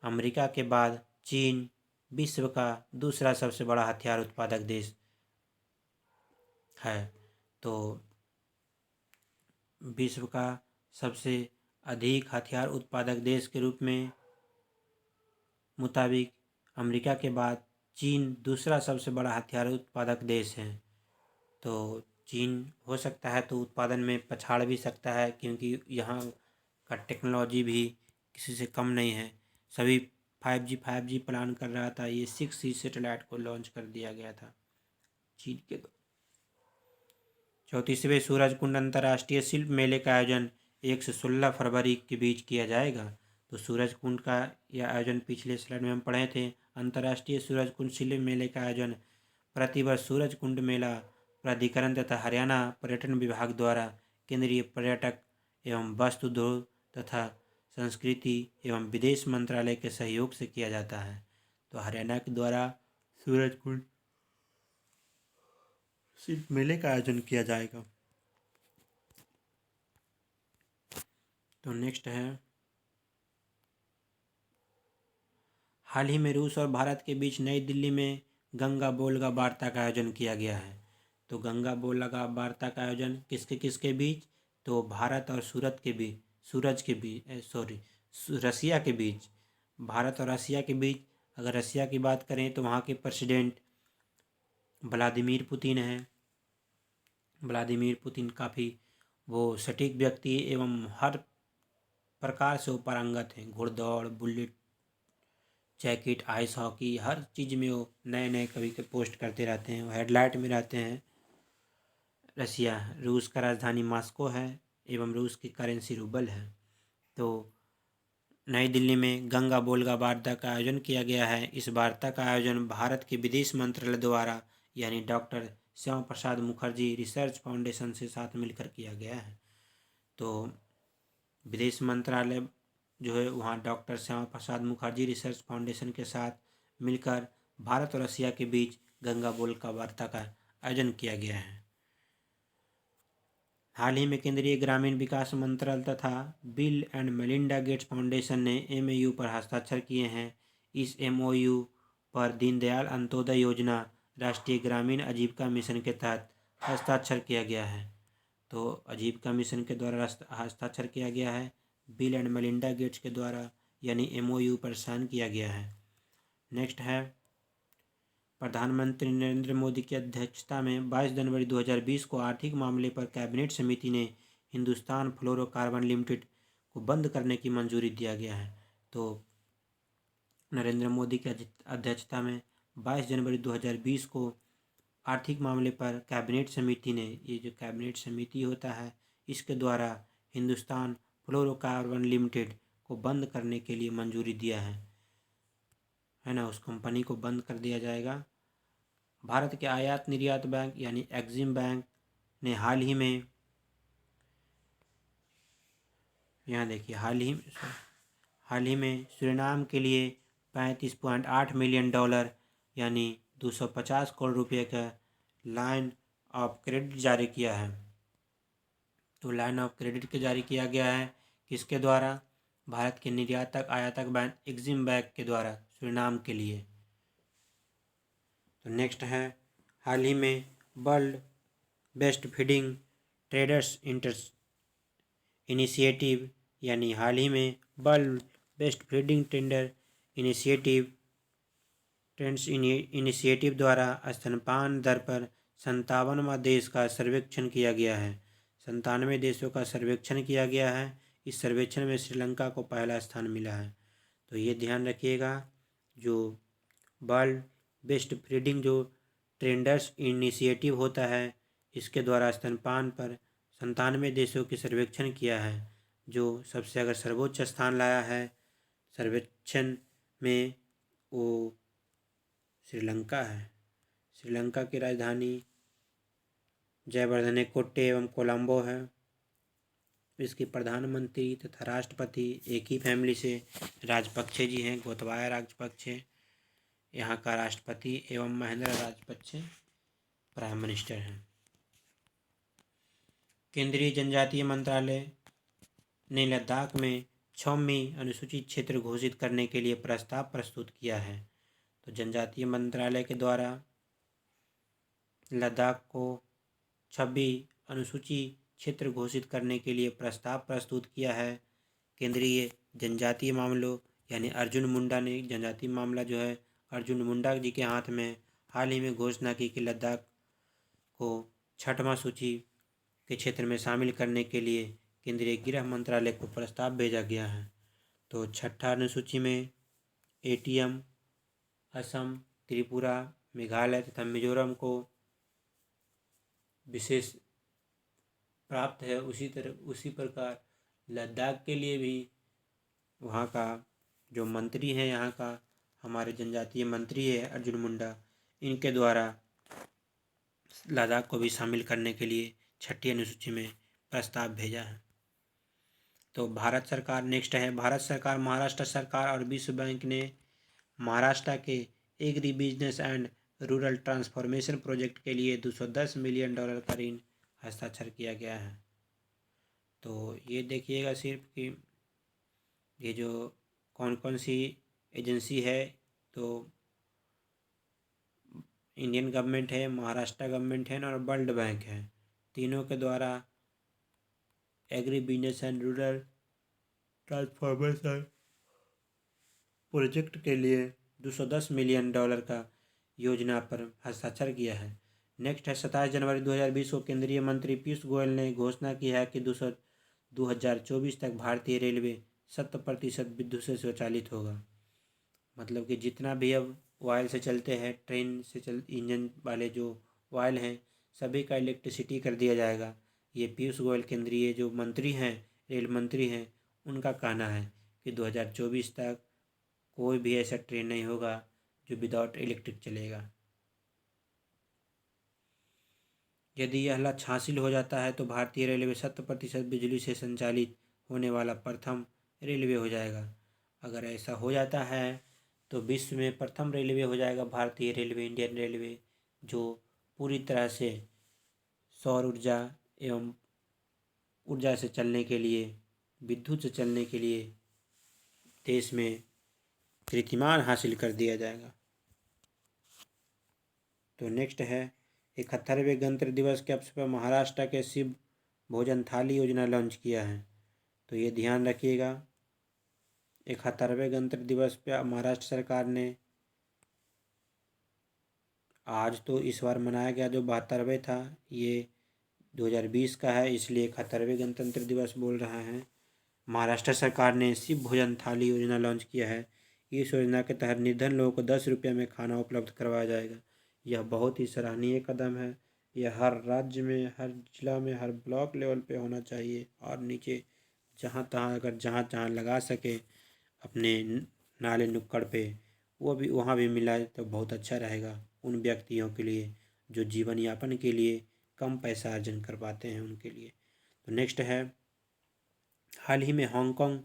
अमेरिका के बाद चीन विश्व का दूसरा सबसे बड़ा हथियार उत्पादक देश है। तो विश्व का सबसे अधिक हथियार उत्पादक देश के रूप में मुताबिक अमेरिका के बाद चीन दूसरा सबसे बड़ा हथियार उत्पादक देश है। तो चीन हो सकता है तो उत्पादन में पछाड़ भी सकता है, क्योंकि यहाँ का टेक्नोलॉजी भी किसी से कम नहीं है। सभी 5G प्लान कर रहा था, ये 6C सैटेलाइट को लॉन्च कर दिया गया था चीन के। 34वें सूरजकुंड अंतर्राष्ट्रीय शिल्प मेले का आयोजन 1 से 16 फरवरी के बीच किया जाएगा। तो सूरजकुंड का यह आयोजन पिछले स्लाइड में हम पढ़े थे। अंतर्राष्ट्रीय सूरजकुंड शिल्प मेले का आयोजन प्रतिवर्ष सूरजकुंड मेला प्राधिकरण तथा हरियाणा पर्यटन विभाग द्वारा केंद्रीय पर्यटक एवं वस्तु उद्योग तथा संस्कृति एवं विदेश मंत्रालय के सहयोग से किया जाता है। तो हरियाणा के द्वारा सूरजकुंड शिल्प मेले का आयोजन किया जाएगा। तो नेक्स्ट है, हाल ही में रूस और भारत के बीच नई दिल्ली में गंगा बोलगा वार्ता का आयोजन किया गया है। तो गंगा बोलगा वार्ता का आयोजन किसके किसके बीच? तो भारत और सूरज के बीच, सॉरी, रसिया के बीच, भारत और रसिया के बीच। अगर रसिया की बात करें तो वहाँ के प्रेसिडेंट व्लादिमीर पुतिन हैं। व्लादिमीर पुतिन काफ़ी वो सटीक व्यक्ति एवं हर प्रकार से वो पारंगत हैं। घुड़दौड़, बुलेट जैकेट, आइस हॉकी, हर चीज़ में वो नए नए कभी के पोस्ट करते रहते हैं। वो हेडलाइट में रहते हैं। रसिया, रूस का राजधानी मॉस्को है एवं रूस की करेंसी रूबल है। तो नई दिल्ली में गंगा बोलगा वार्ता का आयोजन किया गया है। इस वार्ता का आयोजन भारत के विदेश मंत्रालय द्वारा यानी doctor Shyama Prasad Mukherjee research foundation से साथ मिलकर किया गया है। तो विदेश मंत्रालय जो है वहाँ doctor Shyama Prasad Mukherjee research foundation के साथ मिलकर भारत और रसिया के बीच गंगा बोलगा वार्ता का आयोजन किया गया है। हाल ही में केंद्रीय ग्रामीण विकास मंत्रालय तथा bill and Melinda Gates foundation ने एमओयू पर हस्ताक्षर किए हैं। इस एमओयू पर दीनदयाल अंत्योदय योजना राष्ट्रीय ग्रामीण आजीविका मिशन के तहत हस्ताक्षर किया गया है। तो आजीविका मिशन के द्वारा हस्ताक्षर किया गया है। बिल एंड मेलिंडा गेट्स के द्वारा यानी एमओयू पर साइन किया गया है। नेक्स्ट है प्रधानमंत्री नरेंद्र मोदी की अध्यक्षता में 22 जनवरी 2020 को आर्थिक मामले पर कैबिनेट समिति ने हिंदुस्तान फ्लोरोकार्बन लिमिटेड को बंद करने की मंजूरी दिया गया है। तो नरेंद्र मोदी की अध्यक्षता में 22 जनवरी 2020 को आर्थिक मामले पर कैबिनेट समिति ने, ये जो कैबिनेट समिति होता है इसके द्वारा हिंदुस्तान फ्लोरोकार्बन लिमिटेड को बंद करने के लिए मंजूरी दिया है ना। उस कंपनी को बंद कर दिया जाएगा। भारत के आयात निर्यात बैंक यानी एक्जिम बैंक ने हाल यहाँ देखिए हाल ही में सूरीनाम के लिए $35.8 मिलियन यानी 250 करोड़ रुपये का लाइन ऑफ क्रेडिट जारी किया है। तो लाइन ऑफ क्रेडिट के जारी किया गया है किसके द्वारा? भारत के निर्यातक आयातक बैंक एक्जिम बैंक के द्वारा सूरीनाम के लिए। तो नेक्स्ट है हाल ही में world best feeding traders initiative यानी हाल ही में world best feeding tender initiative द्वारा स्तनपान दर पर 57वां देश का सर्वेक्षण किया गया है। 97 देशों का सर्वेक्षण किया गया है। इस सर्वेक्षण में श्रीलंका को पहला स्थान मिला है। तो ये ध्यान रखिएगा, जो वर्ल्ड बेस्ट फीडिंग जो ट्रेंडर्स इनिशिएटिव होता है इसके द्वारा स्तनपान पर 97 देशों की सर्वेक्षण किया है। जो सबसे अगर सर्वोच्च स्थान लाया है सर्वेक्षण में वो श्रीलंका है। श्रीलंका की राजधानी जयवर्धने कोट्टे एवं कोलंबो है। इसके प्रधानमंत्री तथा राष्ट्रपति एक ही फैमिली से राजपक्षे जी हैं, गोतबाया राजपक्षे यहाँ का राष्ट्रपति एवं महिंद्रा राजपक्षे प्राइम मिनिस्टर हैं। केंद्रीय जनजातीय मंत्रालय ने लद्दाख में 6वीं अनुसूचित क्षेत्र घोषित करने के लिए प्रस्ताव प्रस्तुत किया है। तो जनजातीय मंत्रालय के द्वारा लद्दाख को 6वीं अनुसूची क्षेत्र घोषित करने के लिए प्रस्ताव प्रस्तुत किया है। केंद्रीय जनजातीय मामलों यानी अर्जुन मुंडा ने जनजातीय मामला जो है अर्जुन मुंडा जी के हाथ में हाल ही में घोषणा की कि लद्दाख को 6वां सूची के क्षेत्र में शामिल करने के लिए केंद्रीय गृह मंत्रालय को प्रस्ताव भेजा गया है। तो 6ठा अनुसूची में एटीएम, असम, त्रिपुरा, मेघालय तथा मिजोरम को विशेष प्राप्त है। उसी प्रकार लद्दाख के लिए भी वहाँ का जो मंत्री है, यहाँ का हमारे जनजातीय मंत्री है अर्जुन मुंडा, इनके द्वारा लद्दाख को भी शामिल करने के लिए 6ठी अनुसूची में प्रस्ताव भेजा है। तो भारत सरकार नेक्स्ट है। भारत सरकार, महाराष्ट्र सरकार और विश्व बैंक ने महाराष्ट्र के agri business and rural transformation project के लिए $210 मिलियन का ऋण हस्ताक्षर किया गया है। तो ये देखिएगा सिर्फ कि ये जो कौन कौन सी एजेंसी है, तो इंडियन गवर्नमेंट है, महाराष्ट्र गवर्नमेंट है और वर्ल्ड बैंक है। तीनों के द्वारा agri business and rural transformation project के लिए $210 मिलियन का योजना पर हस्ताक्षर किया है। नेक्स्ट है 27 जनवरी 2020 को केंद्रीय मंत्री पीयूष गोयल ने घोषणा की है कि 2024 तक भारतीय रेलवे 70% विद्युत से स्वचालित होगा। मतलब कि जितना भी अब ऑयल से चलते हैं, ट्रेन से इंजन वाले जो ऑयल हैं, सभी का इलेक्ट्रिसिटी कर दिया जाएगा। ये पीयूष गोयल केंद्रीय जो मंत्री हैं, रेल मंत्री हैं, उनका कहना है कि 2024 तक कोई भी ऐसा ट्रेन नहीं होगा जो विदाउट इलेक्ट्रिक चलेगा। यदि यह लक्ष्य हासिल हो जाता है तो भारतीय रेलवे 70% बिजली से संचालित होने वाला प्रथम रेलवे हो जाएगा। अगर ऐसा हो जाता है तो विश्व में प्रथम रेलवे हो जाएगा भारतीय रेलवे, इंडियन रेलवे, जो पूरी तरह से सौर ऊर्जा एवं ऊर्जा से चलने के लिए, विद्युत से चलने के लिए देश में कीर्तिमान हासिल कर दिया जाएगा। तो नेक्स्ट है 71वें गणतंत्र दिवस के अवसर पर महाराष्ट्र के शिव भोजन थाली योजना लॉन्च किया है। तो ये ध्यान रखिएगा, 71वें गणतंत्र दिवस पे महाराष्ट्र सरकार ने, आज तो इस बार मनाया गया जो 72वें था, ये 2020 का है, इसलिए 71वें गणतंत्र दिवस बोल रहा है। महाराष्ट्र सरकार ने शिव भोजन थाली योजना लॉन्च किया है। इस योजना के तहत निर्धन लोगों को 10 रुपये में खाना उपलब्ध करवाया जाएगा। यह बहुत ही सराहनीय कदम है। यह हर राज्य में, हर जिला में, हर ब्लॉक लेवल पे होना चाहिए और नीचे जहाँ तहाँ अगर जहाँ जहाँ लगा सके अपने नाले नुक्कड़ पे, वो भी वहाँ भी मिला तो बहुत अच्छा रहेगा उन व्यक्तियों के लिए जो जीवन यापन के लिए कम पैसा अर्जन कर पाते हैं उनके लिए। तो नेक्स्ट है, हाल ही में हांगकांग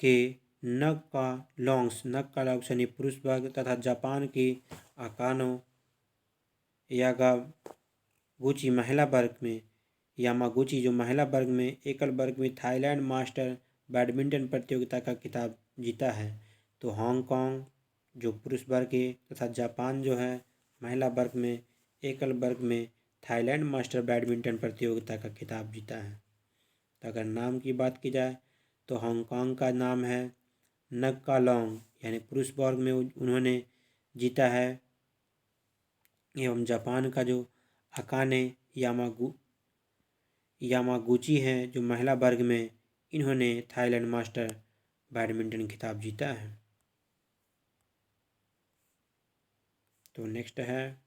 के नक्का लॉन्ग्स यानी पुरुष वर्ग तथा जापान की अकानो यामागुची महिला वर्ग में, यामागुची जो महिला वर्ग में एकल वर्ग में थाईलैंड मास्टर बैडमिंटन प्रतियोगिता का खिताब जीता है। तो हांगकांग जो पुरुष वर्ग है तथा जापान जो है महिला वर्ग में एकल वर्ग में थाईलैंड मास्टर बैडमिंटन प्रतियोगिता का खिताब जीता है। तो अगर नाम की बात की जाए तो हांगकांग का नाम है नक्का यानी पुरुष वर्ग में उन्होंने जीता है, एवं जापान का जो अकाने यामागुची है जो महिला वर्ग में, इन्होंने थाईलैंड मास्टर बैडमिंटन खिताब जीता है। तो नेक्स्ट है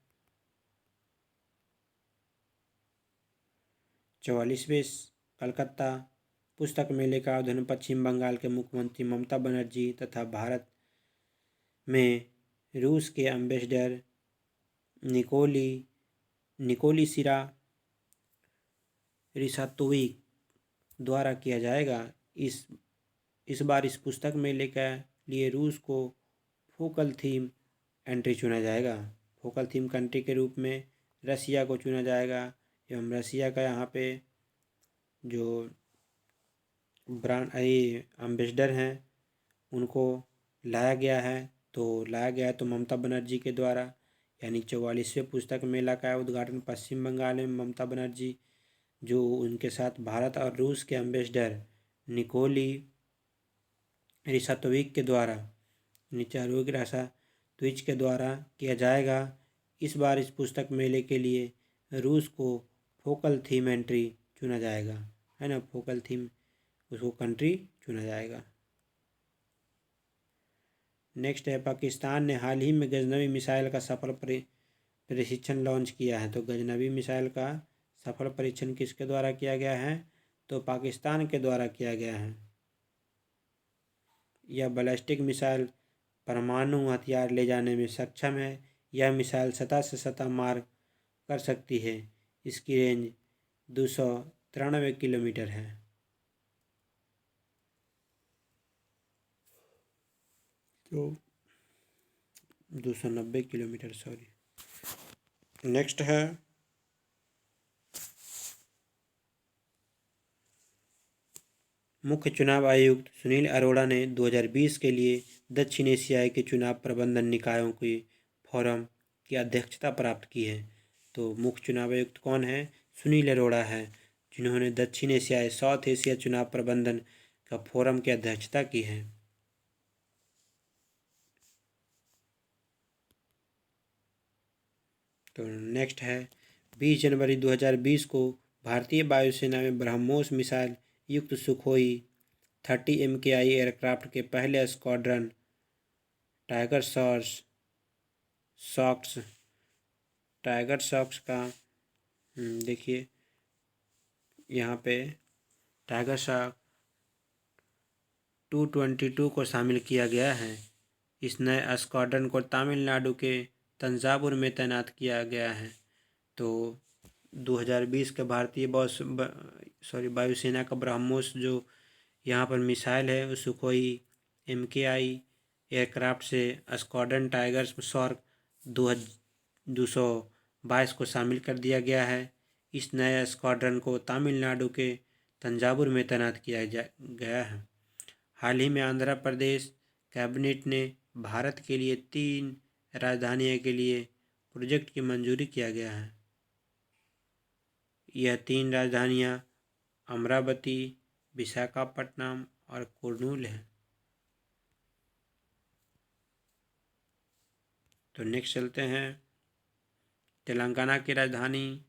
44वें कलकत्ता पुस्तक मेले का आयोजन पश्चिम बंगाल के मुख्यमंत्री ममता बनर्जी तथा भारत में रूस के एम्बेसडर निकोली सिरा रिसातोविक द्वारा किया जाएगा। इस बार इस पुस्तक मेले के लिए रूस को फोकल थीम एंट्री चुना जाएगा। फोकल थीम कंट्री के रूप में रसिया को चुना जाएगा, एवं रसिया का यहाँ पे जो ब्रांड एम्बेसडर हैं उनको लाया गया है। तो ममता बनर्जी के द्वारा, यानी 44वें पुस्तक मेला का उद्घाटन पश्चिम बंगाल में ममता बनर्जी जो उनके साथ भारत और रूस के एम्बेसडर निकोली रिसातोविक के द्वारा रिसातोविच के द्वारा किया जाएगा। इस बार इस पुस्तक मेले के लिए रूस को फोकल थीम एंट्री चुना जाएगा, है ना, फोकल थीम उसको कंट्री चुना जाएगा। नेक्स्ट है, पाकिस्तान ने हाल ही में गजनवी मिसाइल का सफल परीक्षण लॉन्च किया है। तो गजनवी मिसाइल का सफल परीक्षण किसके द्वारा किया गया है? तो पाकिस्तान के द्वारा किया गया है। यह बैलिस्टिक मिसाइल परमाणु हथियार ले जाने में सक्षम है। यह मिसाइल सतह से सतह मार कर सकती है। इसकी रेंज 293 किलोमीटर है। तो 290 किलोमीटर, सॉरी। नेक्स्ट है, मुख्य चुनाव आयुक्त सुनील अरोड़ा ने 2020 के लिए दक्षिण एशियाई के चुनाव प्रबंधन निकायों के फोरम की अध्यक्षता प्राप्त की है। तो मुख्य चुनाव आयुक्त कौन है? सुनील अरोड़ा है, जिन्होंने दक्षिण एशियाई साउथ एशिया चुनाव प्रबंधन का फोरम की अध्यक्षता की है। तो नेक्स्ट है 20 जनवरी 2020 को भारतीय वायुसेना में ब्रह्मोस मिसाइल युक्त सुखोई 30 MKI एयरक्राफ्ट के पहले स्क्वाड्रन टाइगर शॉक्स का देखिए यहाँ पे टाइगर शॉक 222 को शामिल किया गया है। इस नए स्क्वाड्रन को तमिलनाडु के तंजावुर में तैनात किया गया है। तो 2020 के भारतीय वायुसेना का ब्रह्मोस जो यहाँ पर मिसाइल है, वो सुखोई MKI एयरक्राफ्ट से स्क्वाड्रन टाइगर शॉर्क 222 को शामिल कर दिया गया है। इस नए स्क्वाड्रन को तमिलनाडु के तंजावुर में तैनात किया गया है। हाल ही में आंध्र प्रदेश कैबिनेट ने भारत के लिए 3 राजधानियों के लिए प्रोजेक्ट की मंजूरी किया गया है। यह 3 राजधानियां अमरावती, विशाखापट्टनम और कुर्नूल है। तो नेक्स्ट चलते हैं तेलंगाना की राजधानी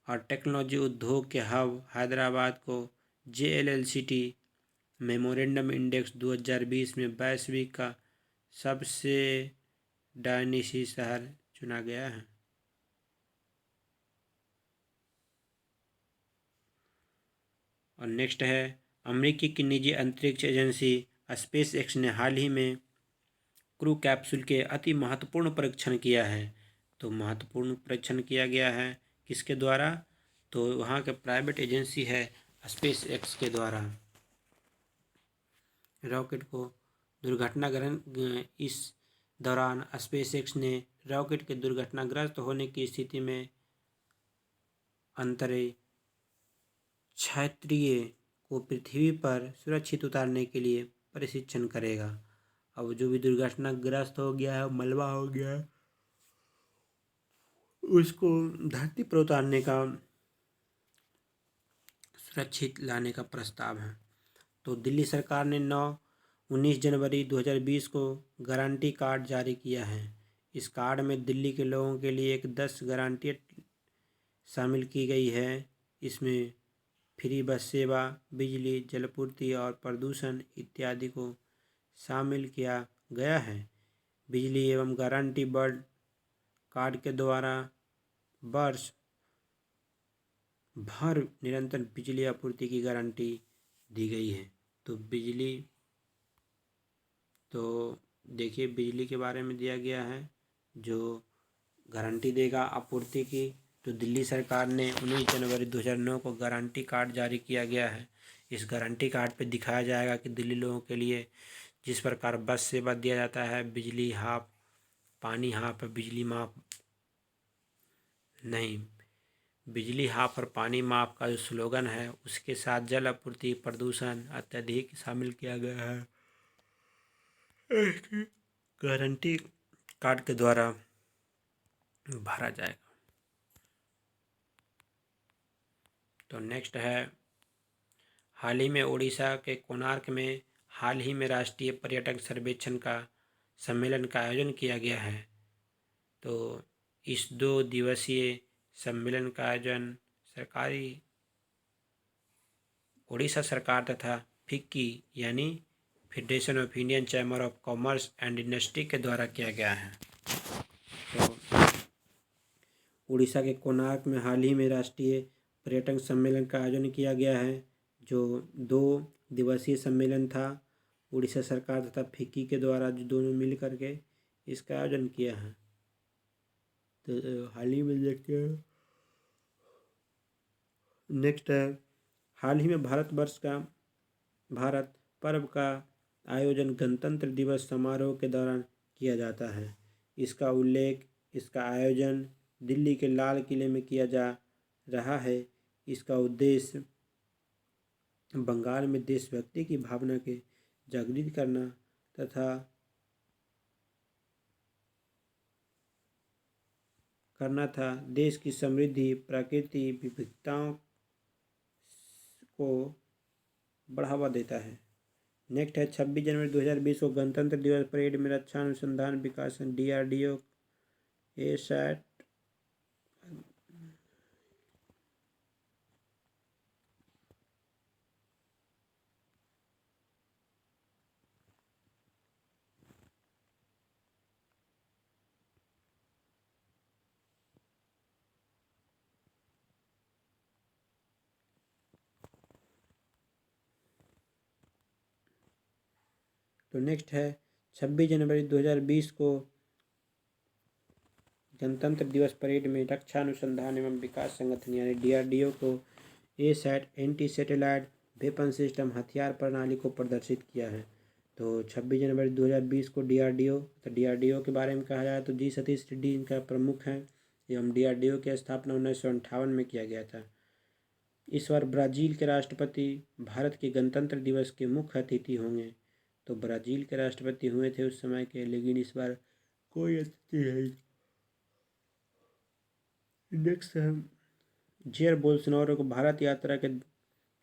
और टेक्नोलॉजी उद्योग के हब हैदराबाद को JLLCT मेमोरेंडम इंडेक्स 2020 में वैश्विक का सबसे डायनीसी शहर चुना गया है। और नेक्स्ट है अमेरिकी की निजी अंतरिक्ष एजेंसी स्पेस एक्स ने हाल ही में क्रू कैप्सूल के अति महत्वपूर्ण परीक्षण किया है। तो महत्वपूर्ण परीक्षण किया गया है किसके द्वारा? तो वहाँ के प्राइवेट एजेंसी है स्पेस एक्स के द्वारा। रॉकेट को दुर्घटनाग्रस्त इस दौरान स्पेस एक्स ने रॉकेट के दुर्घटनाग्रस्त होने की स्थिति में अंतरिक्ष यात्रियों को पृथ्वी पर सुरक्षित उतारने के लिए प्रशिक्षण करेगा। अब जो भी दुर्घटनाग्रस्त हो गया है, मलबा हो गया है, उसको धरती पर उतारने का सुरक्षित लाने का प्रस्ताव है। तो दिल्ली सरकार ने 19 जनवरी 2020 को गारंटी कार्ड जारी किया है। इस कार्ड में दिल्ली के लोगों के लिए एक 10 गारंटी शामिल की गई है। इसमें फ्री बस सेवा, बिजली, जलापूर्ति और प्रदूषण इत्यादि को शामिल किया गया है। बिजली एवं गारंटी बर्ड कार्ड के द्वारा वर्ष भर निरंतर बिजली आपूर्ति की गारंटी दी गई है। तो देखिए बिजली के बारे में दिया गया है जो गारंटी देगा आपूर्ति की। तो दिल्ली सरकार ने 19 जनवरी 2009 को गारंटी कार्ड जारी किया गया है। इस गारंटी कार्ड पे दिखाया जाएगा कि दिल्ली लोगों के लिए जिस प्रकार बस सेवा दिया जाता है, बिजली हाफ, पानी हाफ, बिजली माफ नहीं, बिजली हाफ और पानी माफ का जो स्लोगन है उसके साथ जल आपूर्ति, प्रदूषण अत्यधिक शामिल किया गया है गारंटी कार्ड के द्वारा भरा जाएगा। तो नेक्स्ट है हाल ही में उड़ीसा के कोणार्क में हाल ही में राष्ट्रीय पर्यटक सर्वेक्षण का सम्मेलन का आयोजन किया गया है। तो इस 2 दिवसीय सम्मेलन का आयोजन उड़ीसा सरकार तथा फिक्की यानी federation of Indian chamber of commerce and industry के द्वारा किया गया है। तो उड़ीसा के कोणार्क में हाल ही में राष्ट्रीय पर्यटन सम्मेलन का आयोजन किया गया है, जो 2 दिवसीय सम्मेलन था। उड़ीसा सरकार तथा फिक्की के द्वारा जो दोनों मिल करके इसका आयोजन किया है। तो हाल ही में देखते हैं नेक्स्ट है हाल ही में भारत पर्व का आयोजन गणतंत्र दिवस समारोह के दौरान किया जाता है। इसका आयोजन दिल्ली के लाल किले में किया जा रहा है। इसका उद्देश्य बंगाल में देशभक्ति की भावना के जागृत करना तथा करना था, देश की समृद्धि, प्रकृति विविधताओं को बढ़ावा देता है। नेक्स्ट है 26 जनवरी 2020 को गणतंत्र दिवस परेड में रक्षा अनुसंधान विकास DRDO ASAT तो नेक्स्ट है 26 जनवरी 2020 को गणतंत्र दिवस परेड में रक्षा अनुसंधान एवं विकास संगठन यानी DRDO को ASAT anti satellite weapon system हथियार प्रणाली को प्रदर्शित किया है। तो 26 जनवरी 2020 को DRDO के बारे में कहा जाए तो जी सतीश रेड्डी इनका प्रमुख हैं एवं DRDO की स्थापना 1958 में किया गया था। इस बार ब्राज़ील के राष्ट्रपति भारत के गणतंत्र दिवस के मुख्य अतिथि होंगे। तो ब्राज़ील के राष्ट्रपति हुए थे उस समय के, लेकिन इस बार कोई अतिथि नहीं। नेक्स्ट है जेयर बोल्सोनारो को भारत यात्रा के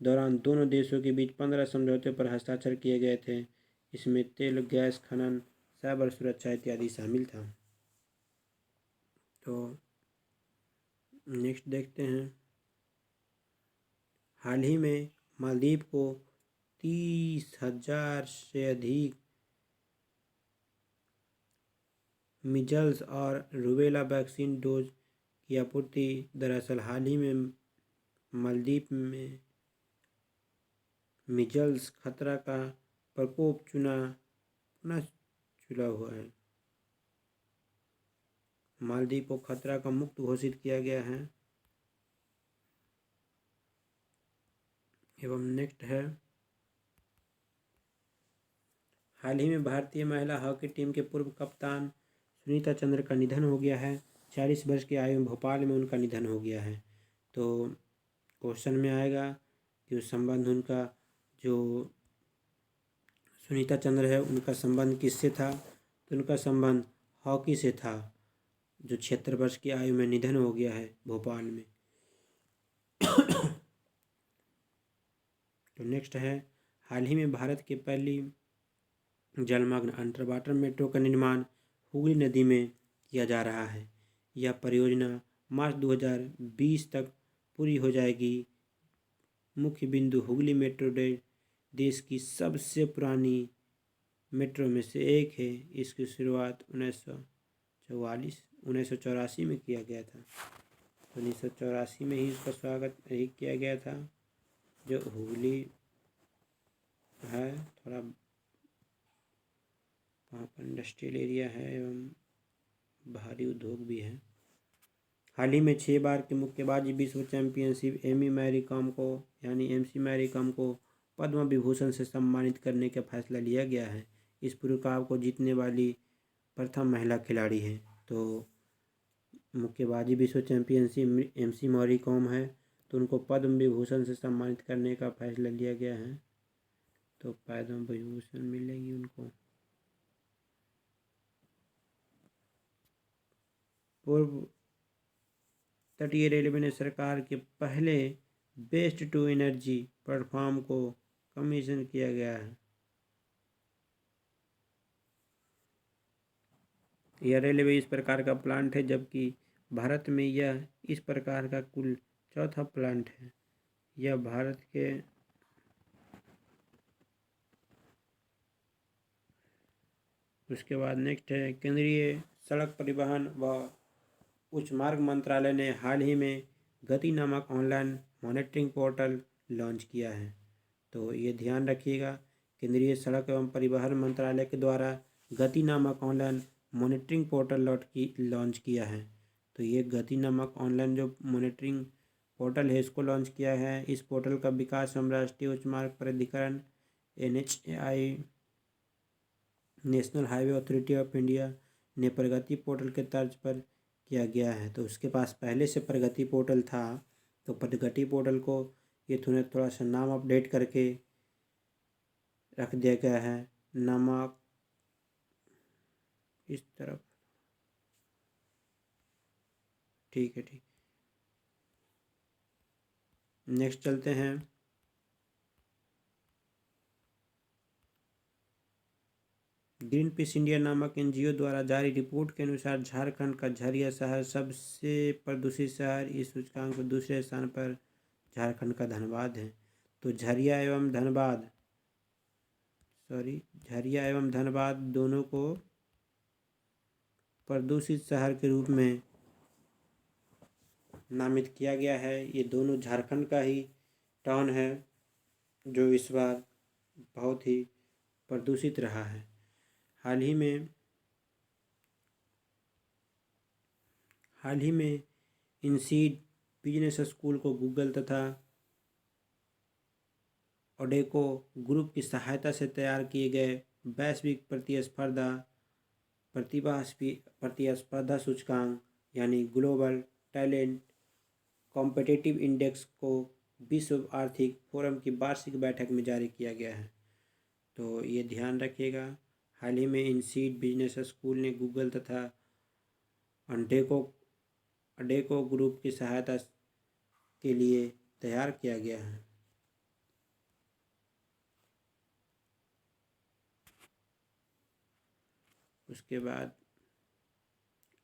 दौरान दोनों देशों के बीच 15 समझौते पर हस्ताक्षर किए गए थे। इसमें तेल, गैस खनन, साइबर सुरक्षा इत्यादि शामिल था। तो नेक्स्ट देखते हैं, हाल ही में मालदीव को 30,000 से अधिक मीजल्स और रूबेला वैक्सीन डोज की आपूर्ति। दरअसल हाल ही में मालदीव में मीजल्स खतरा का प्रकोप पुनः चुला हुआ है। मालदीव को खतरा का मुक्त घोषित किया गया है। एवं नेक्स्ट है, हाल ही में भारतीय महिला हॉकी टीम के पूर्व कप्तान सुनीता चंद्र का निधन हो गया है। 40 वर्ष की आयु में भोपाल में उनका निधन हो गया है। तो क्वेश्चन में आएगा कि उस संबंध उनका जो सुनीता चंद्र है उनका संबंध किससे था, तो उनका संबंध हॉकी से था, जो 76 वर्ष की आयु में निधन हो गया है भोपाल में। तो नेक्स्ट है, हाल ही में भारत की पहली जलमग्न अंडर वाटर मेट्रो का निर्माण हुगली नदी में किया जा रहा है। यह परियोजना मार्च 2020 तक पूरी हो जाएगी। मुख्य बिंदु हुगली मेट्रो देश की सबसे पुरानी मेट्रो में से एक है। इसकी शुरुआत 1984 में किया गया था। 1984 में ही इसका स्वागत यही किया गया था। जो हुगली है थोड़ा वहाँ पर इंडस्ट्रियल एरिया है एवं भारी उद्योग भी है। हाल ही में 6 बार के मुक्केबाजी विश्व चैंपियनशिप MC मैरी कॉम को पद्म विभूषण से सम्मानित करने का फैसला लिया गया है। इस पुरस्कार को जीतने वाली प्रथम महिला खिलाड़ी है। तो मुक्केबाजी विश्व चैंपियनशिप MC मैरी कॉम है, तो उनको पद्म विभूषण से सम्मानित करने का फैसला लिया गया है। तो पद्म विभूषण मिलेगी उनको। पूर्व तटीय रेलवे ने सरकार के पहले वेस्ट टू एनर्जी प्लेटफॉर्म को कमीशन किया गया है। यह रेलवे इस प्रकार का प्लांट है, जबकि भारत में यह इस प्रकार का कुल चौथा प्लांट है। यह भारत के उसके बाद नेक्स्ट है, केंद्रीय सड़क परिवहन व उच्च मार्ग मंत्रालय ने हाल ही में गति नामक ऑनलाइन मॉनिटरिंग पोर्टल लॉन्च किया है। तो ये ध्यान रखिएगा, केंद्रीय सड़क एवं परिवहन मंत्रालय के द्वारा गति नामक ऑनलाइन मॉनिटरिंग पोर्टल लॉन्च किया है। तो ये गति नामक ऑनलाइन जो मॉनिटरिंग पोर्टल है इसको लॉन्च किया है। इस पोर्टल का विकास हम राष्ट्रीय उच्च मार्ग प्राधिकरण NHAI national highway authority of India ने प्रगति पोर्टल के तर्ज पर किया गया है। तो उसके पास पहले से प्रगति पोर्टल था, तो प्रगति पोर्टल को ये थोड़ा सा नाम अपडेट करके रख दिया गया है। नमक इस तरफ ठीक है, ठीक। नेक्स्ट चलते हैं। ग्रीन पीस इंडिया नामक एनजीओ द्वारा जारी रिपोर्ट के अनुसार झारखंड का झरिया शहर सबसे प्रदूषित शहर, इस सूचकांक में दूसरे स्थान पर झारखंड का धनबाद है। तो झरिया एवं धनबाद दोनों को प्रदूषित शहर के रूप में नामित किया गया है। ये दोनों झारखंड का ही टाउन है जो इस बार बहुत ही प्रदूषित रहा है। हाल ही में इनसीड बिजनेस स्कूल को गूगल तथा ओडेको ग्रुप की सहायता से तैयार किए गए वैश्विक प्रतिस्पर्धा सूचकांक यानी ग्लोबल टैलेंट कॉम्पिटिटिव इंडेक्स को विश्व आर्थिक फोरम की वार्षिक बैठक में जारी किया गया है। तो ये ध्यान रखिएगा। हाल ही में इनसीड बिजनेस स्कूल ने गूगल तथा अडेको ग्रुप की सहायता के लिए तैयार किया गया है। उसके बाद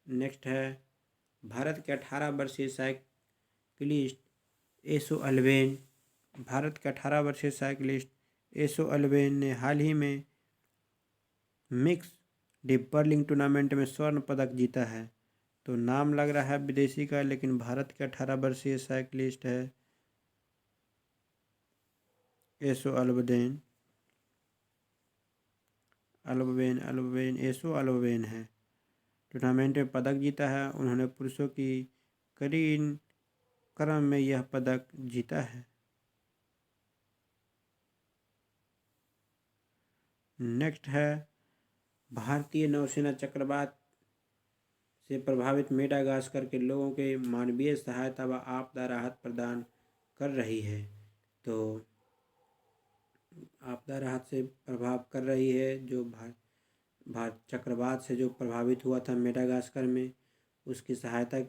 नेक्स्ट है भारत के 18 वर्षीय साइकिलिस्ट एसो अल्वेन ने हाल ही में मिक्स डिपरलिंग टूर्नामेंट में स्वर्ण पदक जीता है। तो नाम लग रहा है विदेशी का, लेकिन भारत के 18 वर्षीय साइकिलिस्ट है एसो अल्वेन है। टूर्नामेंट में पदक जीता है। उन्होंने पुरुषों की करीन क्रम में यह पदक जीता है। नेक्स्ट है भारतीय नौसेना चक्रवात से प्रभावित मेडागास्कर के लोगों के मानवीय सहायता व आपदा राहत प्रदान कर रही है। तो आपदा राहत से प्रभाव कर रही है। जो भारत चक्रवात से जो प्रभावित हुआ था मेडागास्कर में, उसकी सहायता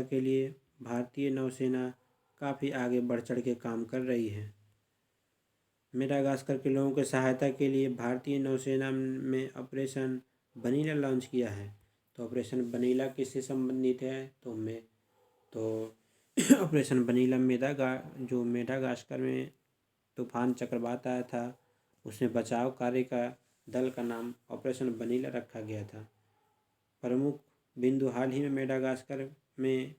के लिए भारतीय नौसेना काफ़ी आगे बढ़ चढ़ के काम कर रही है। मेडागास्कर के लोगों की सहायता के लिए भारतीय नौसेना में ऑपरेशन वनीला लॉन्च किया है। तो ऑपरेशन वनीला किससे संबंधित है? तो ऑपरेशन वनीला जो मेडागास्कर में तूफान चक्रवात आया था, उसमें बचाव कार्य का दल का नाम ऑपरेशन वनीला रखा गया था। प्रमुख बिंदु हाल ही में मेडागास्कर में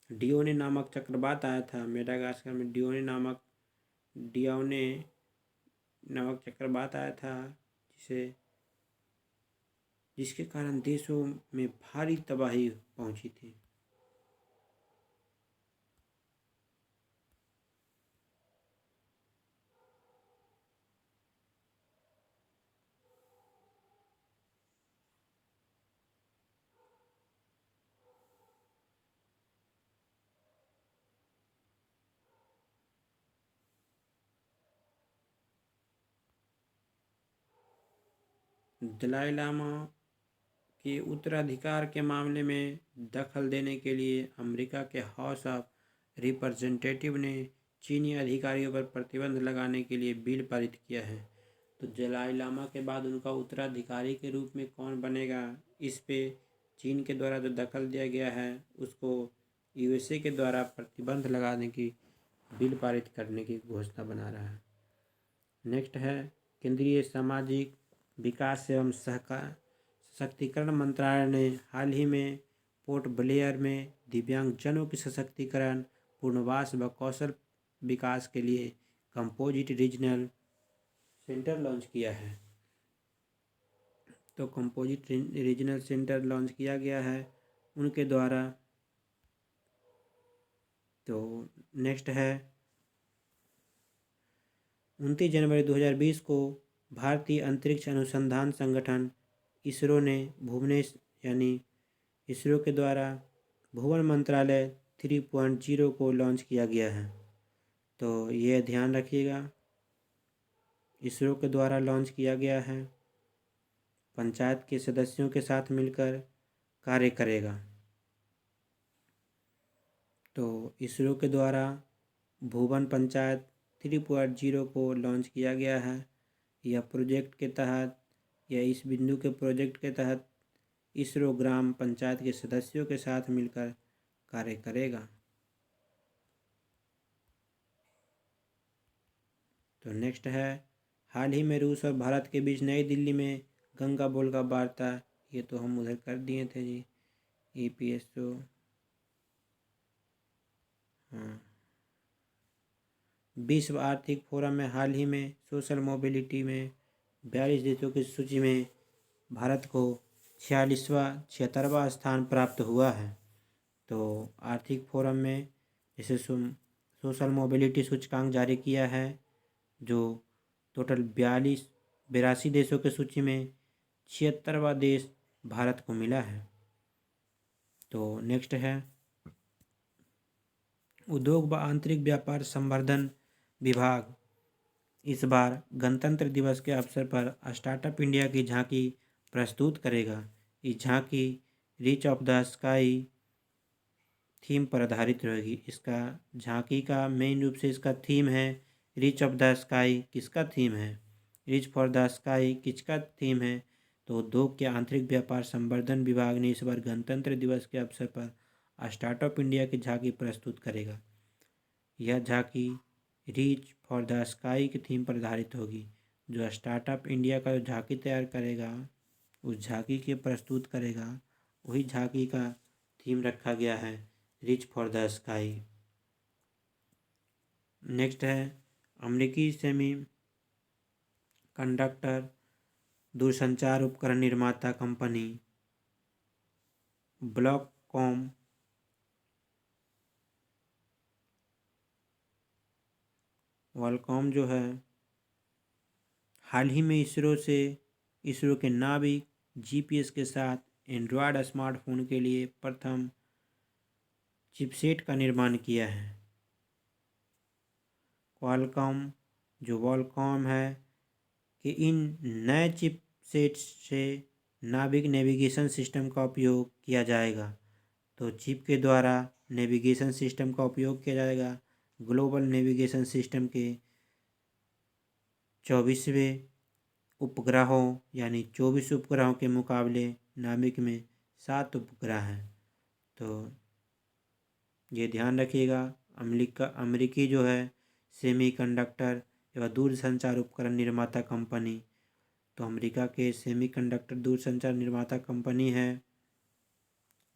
डियोने नामक चक्रवात आया था। मेडागास्कर में डियोने नामक चक्रवात आया था, जिसके कारण देशों में भारी तबाही पहुंची थी। दलाई लामा के उत्तराधिकार के मामले में दखल देने के लिए अमेरिका के हाउस ऑफ रिप्रेजेंटेटिव ने चीनी अधिकारियों पर प्रतिबंध लगाने के लिए बिल पारित किया है। तो दलाई लामा के बाद उनका उत्तराधिकारी के रूप में कौन बनेगा, इस पे चीन के द्वारा जो दखल दिया गया है उसको यूएसए के द्वारा प्रतिबंध लगाने की बिल पारित करने की घोषणा बना रहा है। नेक्स्ट है केंद्रीय सामाजिक विकास एवं सशक्तिकरण मंत्रालय ने हाल ही में पोर्ट ब्लेयर में दिव्यांगजनों की सशक्तिकरण, पुनर्वास व कौशल विकास के लिए कंपोजिट रीजनल सेंटर लॉन्च किया है। तो कंपोजिट रीजनल सेंटर लॉन्च किया गया है उनके द्वारा। तो नेक्स्ट है 29 जनवरी 2020 को भारतीय अंतरिक्ष अनुसंधान संगठन इसरो ने इसरो के द्वारा भुवन मंत्रालय 3.0 को लॉन्च किया गया है। तो ये ध्यान रखिएगा, इसरो के द्वारा लॉन्च किया गया है। पंचायत के सदस्यों के साथ मिलकर कार्य करेगा। तो इसरो के द्वारा भुवन पंचायत 3.0 को लॉन्च किया गया है। यह प्रोजेक्ट के तहत या इस बिंदु के प्रोजेक्ट के तहत इसरो ग्राम पंचायत के सदस्यों के साथ मिलकर कार्य करेगा। तो नेक्स्ट है, हाल ही में रूस और भारत के बीच नई दिल्ली में गंगा बोलगा वार्ता। ये तो हम उधर कर दिए थे जी, EPS तो हाँ। विश्व आर्थिक फोरम में हाल ही में सोशल मोबिलिटी में 42 देशों की सूची में भारत को 76वां स्थान प्राप्त हुआ है। तो आर्थिक फोरम में जैसे सोशल मोबिलिटी सूचकांक जारी किया है, जो टोटल 82 देशों की सूची में 76वां देश भारत को मिला है। तो नेक्स्ट है, उद्योग व आंतरिक व्यापार संवर्धन विभाग इस बार गणतंत्र दिवस के अवसर पर स्टार्टअप इंडिया की झांकी प्रस्तुत करेगा। इस झांकी reach of the sky theme पर आधारित रहेगी। इसका झांकी का मेन रूप से इसका थीम है रीच ऑफ द स्काई। किसका थीम है? रीच फॉर द स्काई किसका थीम है? तो उद्योग के आंतरिक व्यापार संवर्धन विभाग ने इस बार गणतंत्र दिवस के अवसर पर स्टार्टअप इंडिया की झांकी प्रस्तुत करेगा। यह झांकी रीच फॉर द स्काई की थीम पर आधारित होगी। जो स्टार्टअप इंडिया का जो झांकी तैयार करेगा, उस झांकी के प्रस्तुत करेगा, वही झांकी का थीम रखा गया है rich for the sky. Next है, अमेरिकी सेमी कंडक्टर दूरसंचार उपकरण निर्माता कंपनी वॉलकॉम जो है, हाल ही में इसरो के नाविक GPS के साथ एंड्रॉयड स्मार्टफोन के लिए प्रथम चिपसेट का निर्माण किया है। वॉलकॉम है कि इन नए चिपसेट से नाविक नेविगेशन सिस्टम का उपयोग किया जाएगा। तो चिप के द्वारा नेविगेशन सिस्टम का उपयोग किया जाएगा। ग्लोबल नेविगेशन सिस्टम के 24वें उपग्रहों यानी 24 उपग्रहों के मुकाबले नाविक में 7 उपग्रह हैं। तो ये ध्यान रखिएगा, अमेरिकी जो है सेमीकंडक्टर एवं दूरसंचार उपकरण निर्माता कंपनी, तो अमेरिका के सेमीकंडक्टर दूरसंचार निर्माता कंपनी है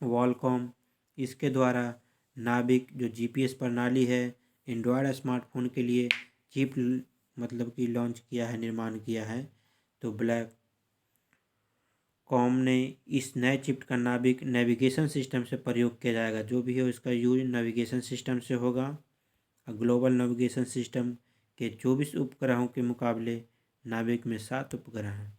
वॉलकॉम। इसके द्वारा नाविक जो GPS प्रणाली है एंड्रॉयड स्मार्टफोन के लिए चिप मतलब कि लॉन्च किया है, निर्माण किया है। तो ब्लैक कॉम ने इस नए चिप का नाविक नेविगेशन सिस्टम से प्रयोग किया जाएगा। जो भी हो इसका यूज नेविगेशन सिस्टम से होगा। ग्लोबल नेविगेशन सिस्टम के 24 उपग्रहों के मुकाबले नाविक में 7 उपग्रह हैं।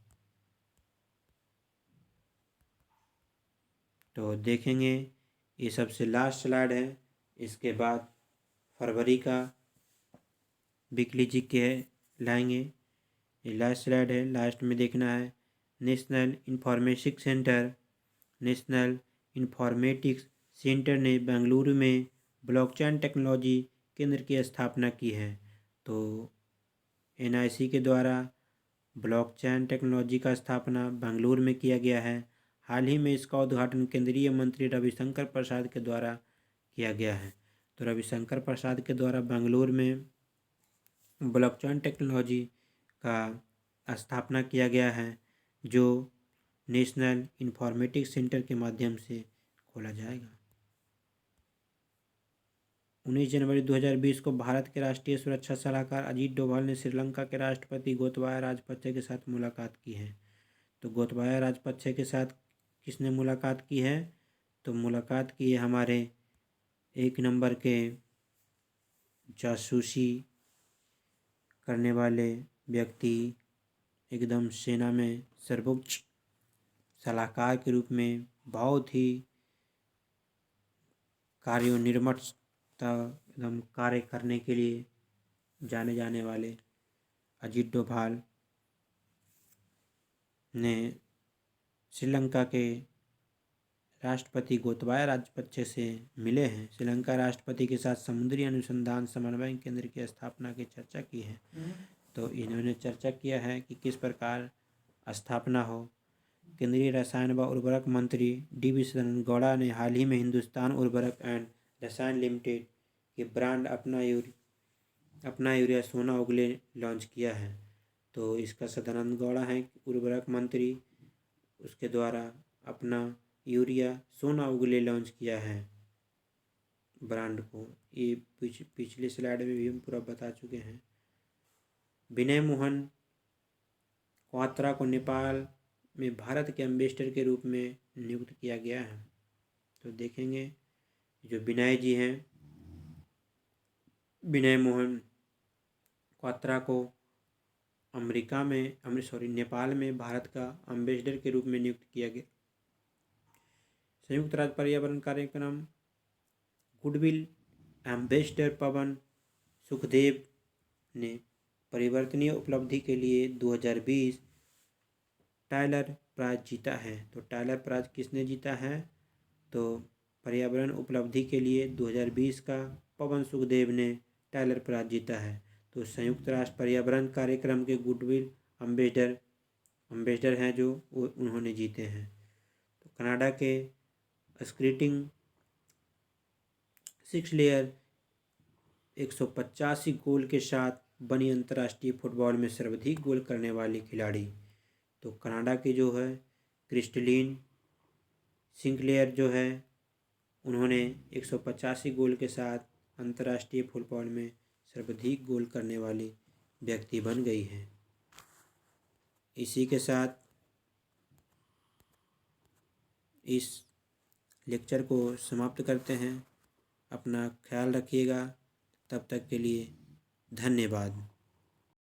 तो देखेंगे, ये सबसे लास्ट स्लाइड है। इसके बाद फरवरी का वीकली जीके लाएंगे। ये लास्ट स्लाइड है, लास्ट में देखना है। नेशनल इंफॉर्मेटिक्स सेंटर ने बेंगलुरु में ब्लॉकचेन टेक्नोलॉजी केंद्र की स्थापना की है। तो NIC के द्वारा ब्लॉकचेन टेक्नोलॉजी का स्थापना बेंगलुरु में किया गया है। हाल ही में इसका उद्घाटन केंद्रीय मंत्री रविशंकर प्रसाद के द्वारा किया गया है। तो रविशंकर प्रसाद के द्वारा बेंगलुरु में ब्लॉकचेन टेक्नोलॉजी का स्थापना किया गया है, जो नेशनल इंफॉर्मेटिक्स सेंटर के माध्यम से खोला जाएगा। 19 जनवरी 2020 को भारत के राष्ट्रीय सुरक्षा सलाहकार अजीत डोभाल ने श्रीलंका के राष्ट्रपति गोतबाया राजपक्षे के साथ मुलाकात की है। तो गोतबाया राजपक्षे के साथ किसने मुलाकात की है? तो मुलाकात की है हमारे 1 नंबर के जासूसी करने वाले व्यक्ति, एकदम सेना में सर्वोच्च सलाहकार के रूप में बहुत ही कार्योन्मुखता एकदम कार्य करने के लिए जाने जाने वाले अजीत डोभाल ने श्रीलंका के राष्ट्रपति गोतबाया राजपक्षे से मिले हैं। श्रीलंका राष्ट्रपति के साथ समुद्री अनुसंधान समन्वय केंद्र की स्थापना की चर्चा की है। तो इन्होंने चर्चा किया है कि किस प्रकार स्थापना हो। केंद्रीय रसायन व उर्वरक मंत्री डी.वी. सदानंद गौड़ा ने हाल ही में हिंदुस्तान उर्वरक एंड रसायन लिमिटेड के ब्रांड अपना यूरिया सोना उगले लॉन्च किया है। तो इसका सदानंद गौड़ा है उर्वरक मंत्री, उसके द्वारा अपना यूरिया सोना उगले लॉन्च किया है ब्रांड को। ये पिछली स्लाइड में भी हम पूरा बता चुके हैं। विनय मोहन क्वात्रा को नेपाल में भारत के एम्बेसडर के रूप में नियुक्त किया गया है। तो देखेंगे जो विनय जी हैं, विनय मोहन क्वात्रा को नेपाल में भारत का एम्बेसडर के रूप में नियुक्त किया गया। संयुक्त राज्य पर्यावरण कार्यक्रम गुडविल एम्बेसडर पवन सुखदेव ने परिवर्तनीय उपलब्धि के लिए 2020 टाइलर प्राइज जीता है। तो टाइलर प्राइज किसने जीता है? तो पर्यावरण उपलब्धि के लिए 2020 का पवन सुखदेव ने टाइलर प्राइज जीता है। तो संयुक्त राष्ट्र पर्यावरण कार्यक्रम के गुडविल एम्बेसडर हैं जो उन्होंने जीते हैं। तो कनाडा के स्केटिंग 6 लेयर 185 गोल के साथ बनी अंतर्राष्ट्रीय फुटबॉल में सर्वाधिक गोल करने वाली खिलाड़ी। तो कनाडा की जो है क्रिस्टलीन सिंक्लेयर जो है, उन्होंने 185 गोल के साथ अंतर्राष्ट्रीय फुटबॉल में सर्वाधिक गोल करने वाली व्यक्ति बन गई है। इसी के साथ इस लेक्चर को समाप्त करते हैं। अपना ख्याल रखिएगा। तब तक के लिए धन्यवाद।